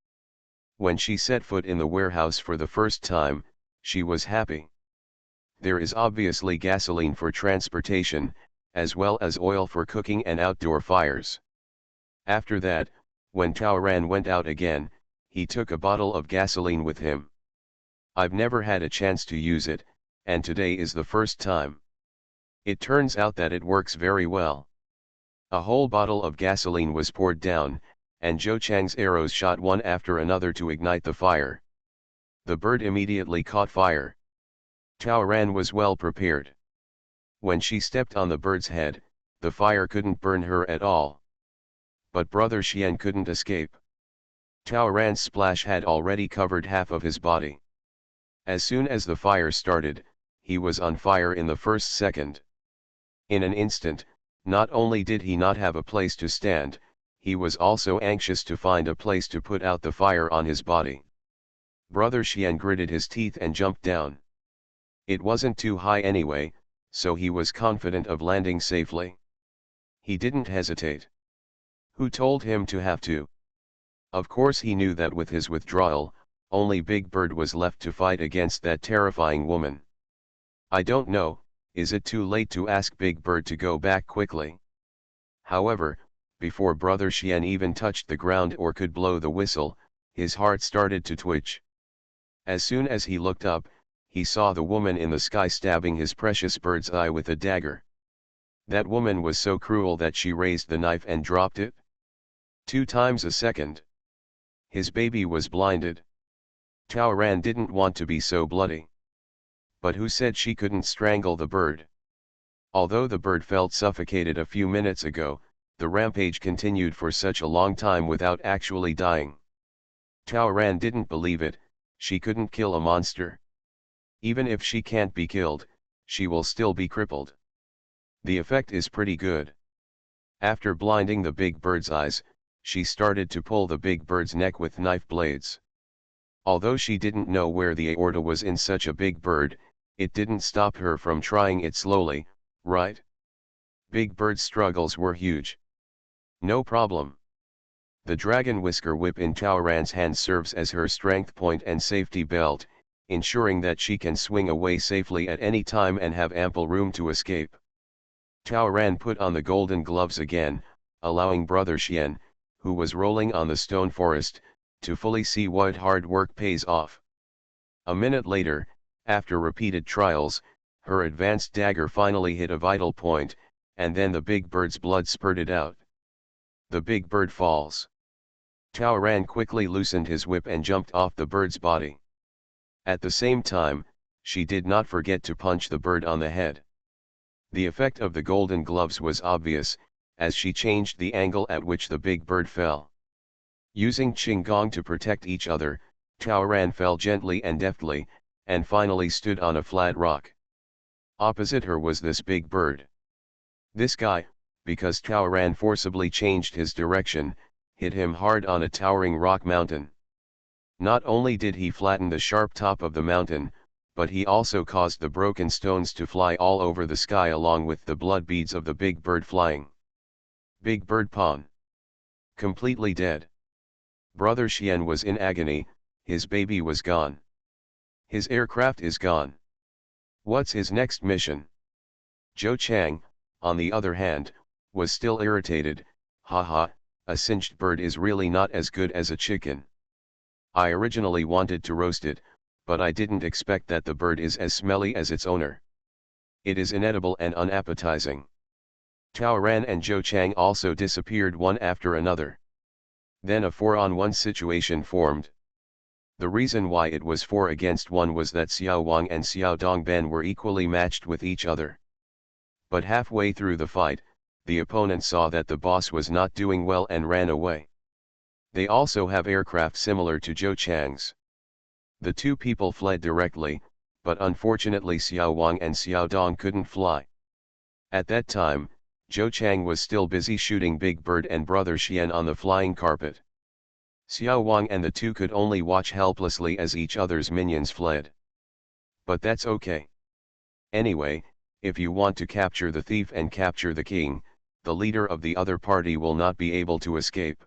[SPEAKER 1] When she set foot in the warehouse for the first time, she was happy. There is obviously gasoline for transportation, as well as oil for cooking and outdoor fires. After that, when Tao Ran went out again, he took a bottle of gasoline with him. I've never had a chance to use it, and today is the first time. It turns out that it works very well. A whole bottle of gasoline was poured down, and Zhou Chang's arrows shot one after another to ignite the fire. The bird immediately caught fire. Tao Ran was well prepared. When she stepped on the bird's head, the fire couldn't burn her at all. But Brother Xian couldn't escape. Tao Ran's splash had already covered half of his body. As soon as the fire started, he was on fire in the first second. In an instant, not only did he not have a place to stand, he was also anxious to find a place to put out the fire on his body. Brother Xian gritted his teeth and jumped down. It wasn't too high anyway, so he was confident of landing safely. He didn't hesitate. Who told him to have to? Of course he knew that with his withdrawal, only Big Bird was left to fight against that terrifying woman. I don't know, is it too late to ask Big Bird to go back quickly? However, before Brother Xian even touched the ground or could blow the whistle, his heart started to twitch. As soon as he looked up, he saw the woman in the sky stabbing his precious bird's eye with a dagger. That woman was so cruel that she raised the knife and dropped it. 2 times a second. His baby was blinded. Tao Ran didn't want to be so bloody. But who said she couldn't strangle the bird? Although the bird felt suffocated a few minutes ago, the rampage continued for such a long time without actually dying. Tao Ran didn't believe it, she couldn't kill a monster. Even if she can't be killed, she will still be crippled. The effect is pretty good. After blinding the big bird's eyes, she started to pull the big bird's neck with knife blades. Although she didn't know where the aorta was in such a big bird, it didn't stop her from trying it slowly, right? Big Bird's struggles were huge. No problem. The dragon whisker whip in Tao Ran's hand serves as her strength point and safety belt, ensuring that she can swing away safely at any time and have ample room to escape. Tao Ran put on the golden gloves again, allowing Brother Xian, who was rolling on the stone forest, to fully see what hard work pays off. A minute later, after repeated trials, her advanced dagger finally hit a vital point, and then the big bird's blood spurted out. The big bird falls. Tao Ran quickly loosened his whip and jumped off the bird's body. At the same time, she did not forget to punch the bird on the head. The effect of the golden gloves was obvious, as she changed the angle at which the big bird fell. Using Qinggong to protect each other, Tao Ran fell gently and deftly, and finally stood on a flat rock. Opposite her was this big bird. This guy, because Tao Ran forcibly changed his direction, hit him hard on a towering rock mountain. Not only did he flatten the sharp top of the mountain, but he also caused the broken stones to fly all over the sky along with the blood beads of the big bird flying. Big Bird Pawn. Completely dead. Brother Xian was in agony, his baby was gone. His aircraft is gone. What's his next mission? Zhou Chang, on the other hand, was still irritated. Haha, a singed bird is really not as good as a chicken. I originally wanted to roast it, but I didn't expect that the bird is as smelly as its owner. It is inedible and unappetizing. Tao Ran and Zhou Chang also disappeared one after another. Then a 4-on-1 situation formed. The reason why it was 4 against 1 was that Xiao Wang and Xiao Dongban were equally matched with each other. But halfway through the fight, the opponent saw that the boss was not doing well and ran away. They also have aircraft similar to Zhou Chang's. The two people fled directly, but unfortunately Xiao Wang and Xiao Dong couldn't fly. At that time, Zhou Chang was still busy shooting Big Bird and Brother Xian on the flying carpet. Xiao Wang and the two could only watch helplessly as each other's minions fled. But that's okay. Anyway, if you want to capture the thief and capture the king, the leader of the other party will not be able to escape.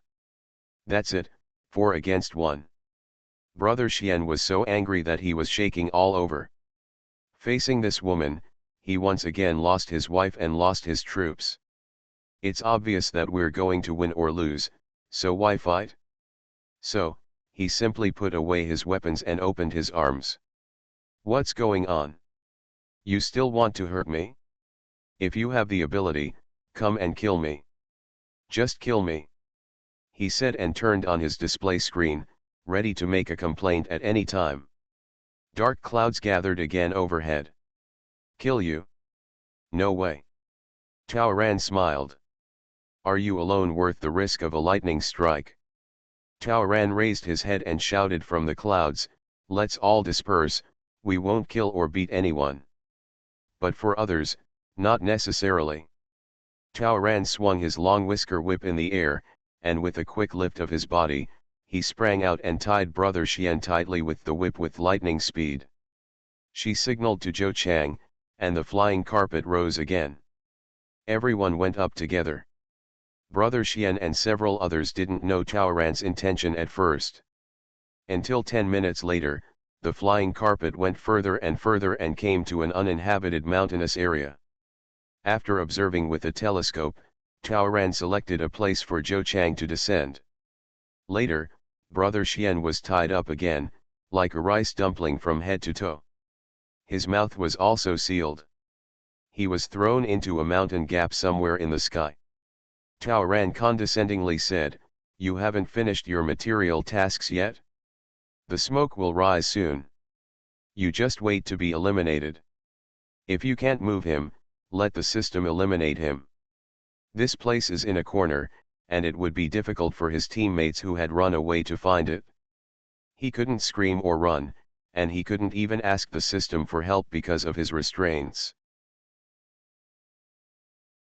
[SPEAKER 1] That's it, 4 against 1. Brother Xian was so angry that he was shaking all over. Facing this woman, he once again lost his wife and lost his troops. It's obvious that we're going to win or lose, so why fight? So, he simply put away his weapons and opened his arms. What's going on? You still want to hurt me? If you have the ability, come and kill me. Just kill me. He said and turned on his display screen, ready to make a complaint at any time. Dark clouds gathered again overhead. Kill you? No way. Tao Ran smiled. Are you alone worth the risk of a lightning strike? Tao Ran raised his head and shouted from the clouds, let's all disperse, we won't kill or beat anyone. But for others, not necessarily. Tao Ran swung his long whisker whip in the air, and with a quick lift of his body, he sprang out and tied Brother Xian tightly with the whip with lightning speed. She signaled to Zhou Chang, and the flying carpet rose again. Everyone went up together. Brother Xian and several others didn't know Tao Ran's intention at first. Until 10 minutes later, the flying carpet went further and came to an uninhabited mountainous area. After observing with a telescope, Tao Ran selected a place for Zhou Chang to descend. Later, Brother Xian was tied up again, like a rice dumpling from head to toe. His mouth was also sealed. He was thrown into a mountain gap somewhere in the sky. Tao Ran condescendingly said, you haven't finished your material tasks yet? The smoke will rise soon. You just wait to be eliminated. If you can't move him, let the system eliminate him. This place is in a corner, and it would be difficult for his teammates who had run away to find it. He couldn't scream or run, and he couldn't even ask the system for help because of his restraints.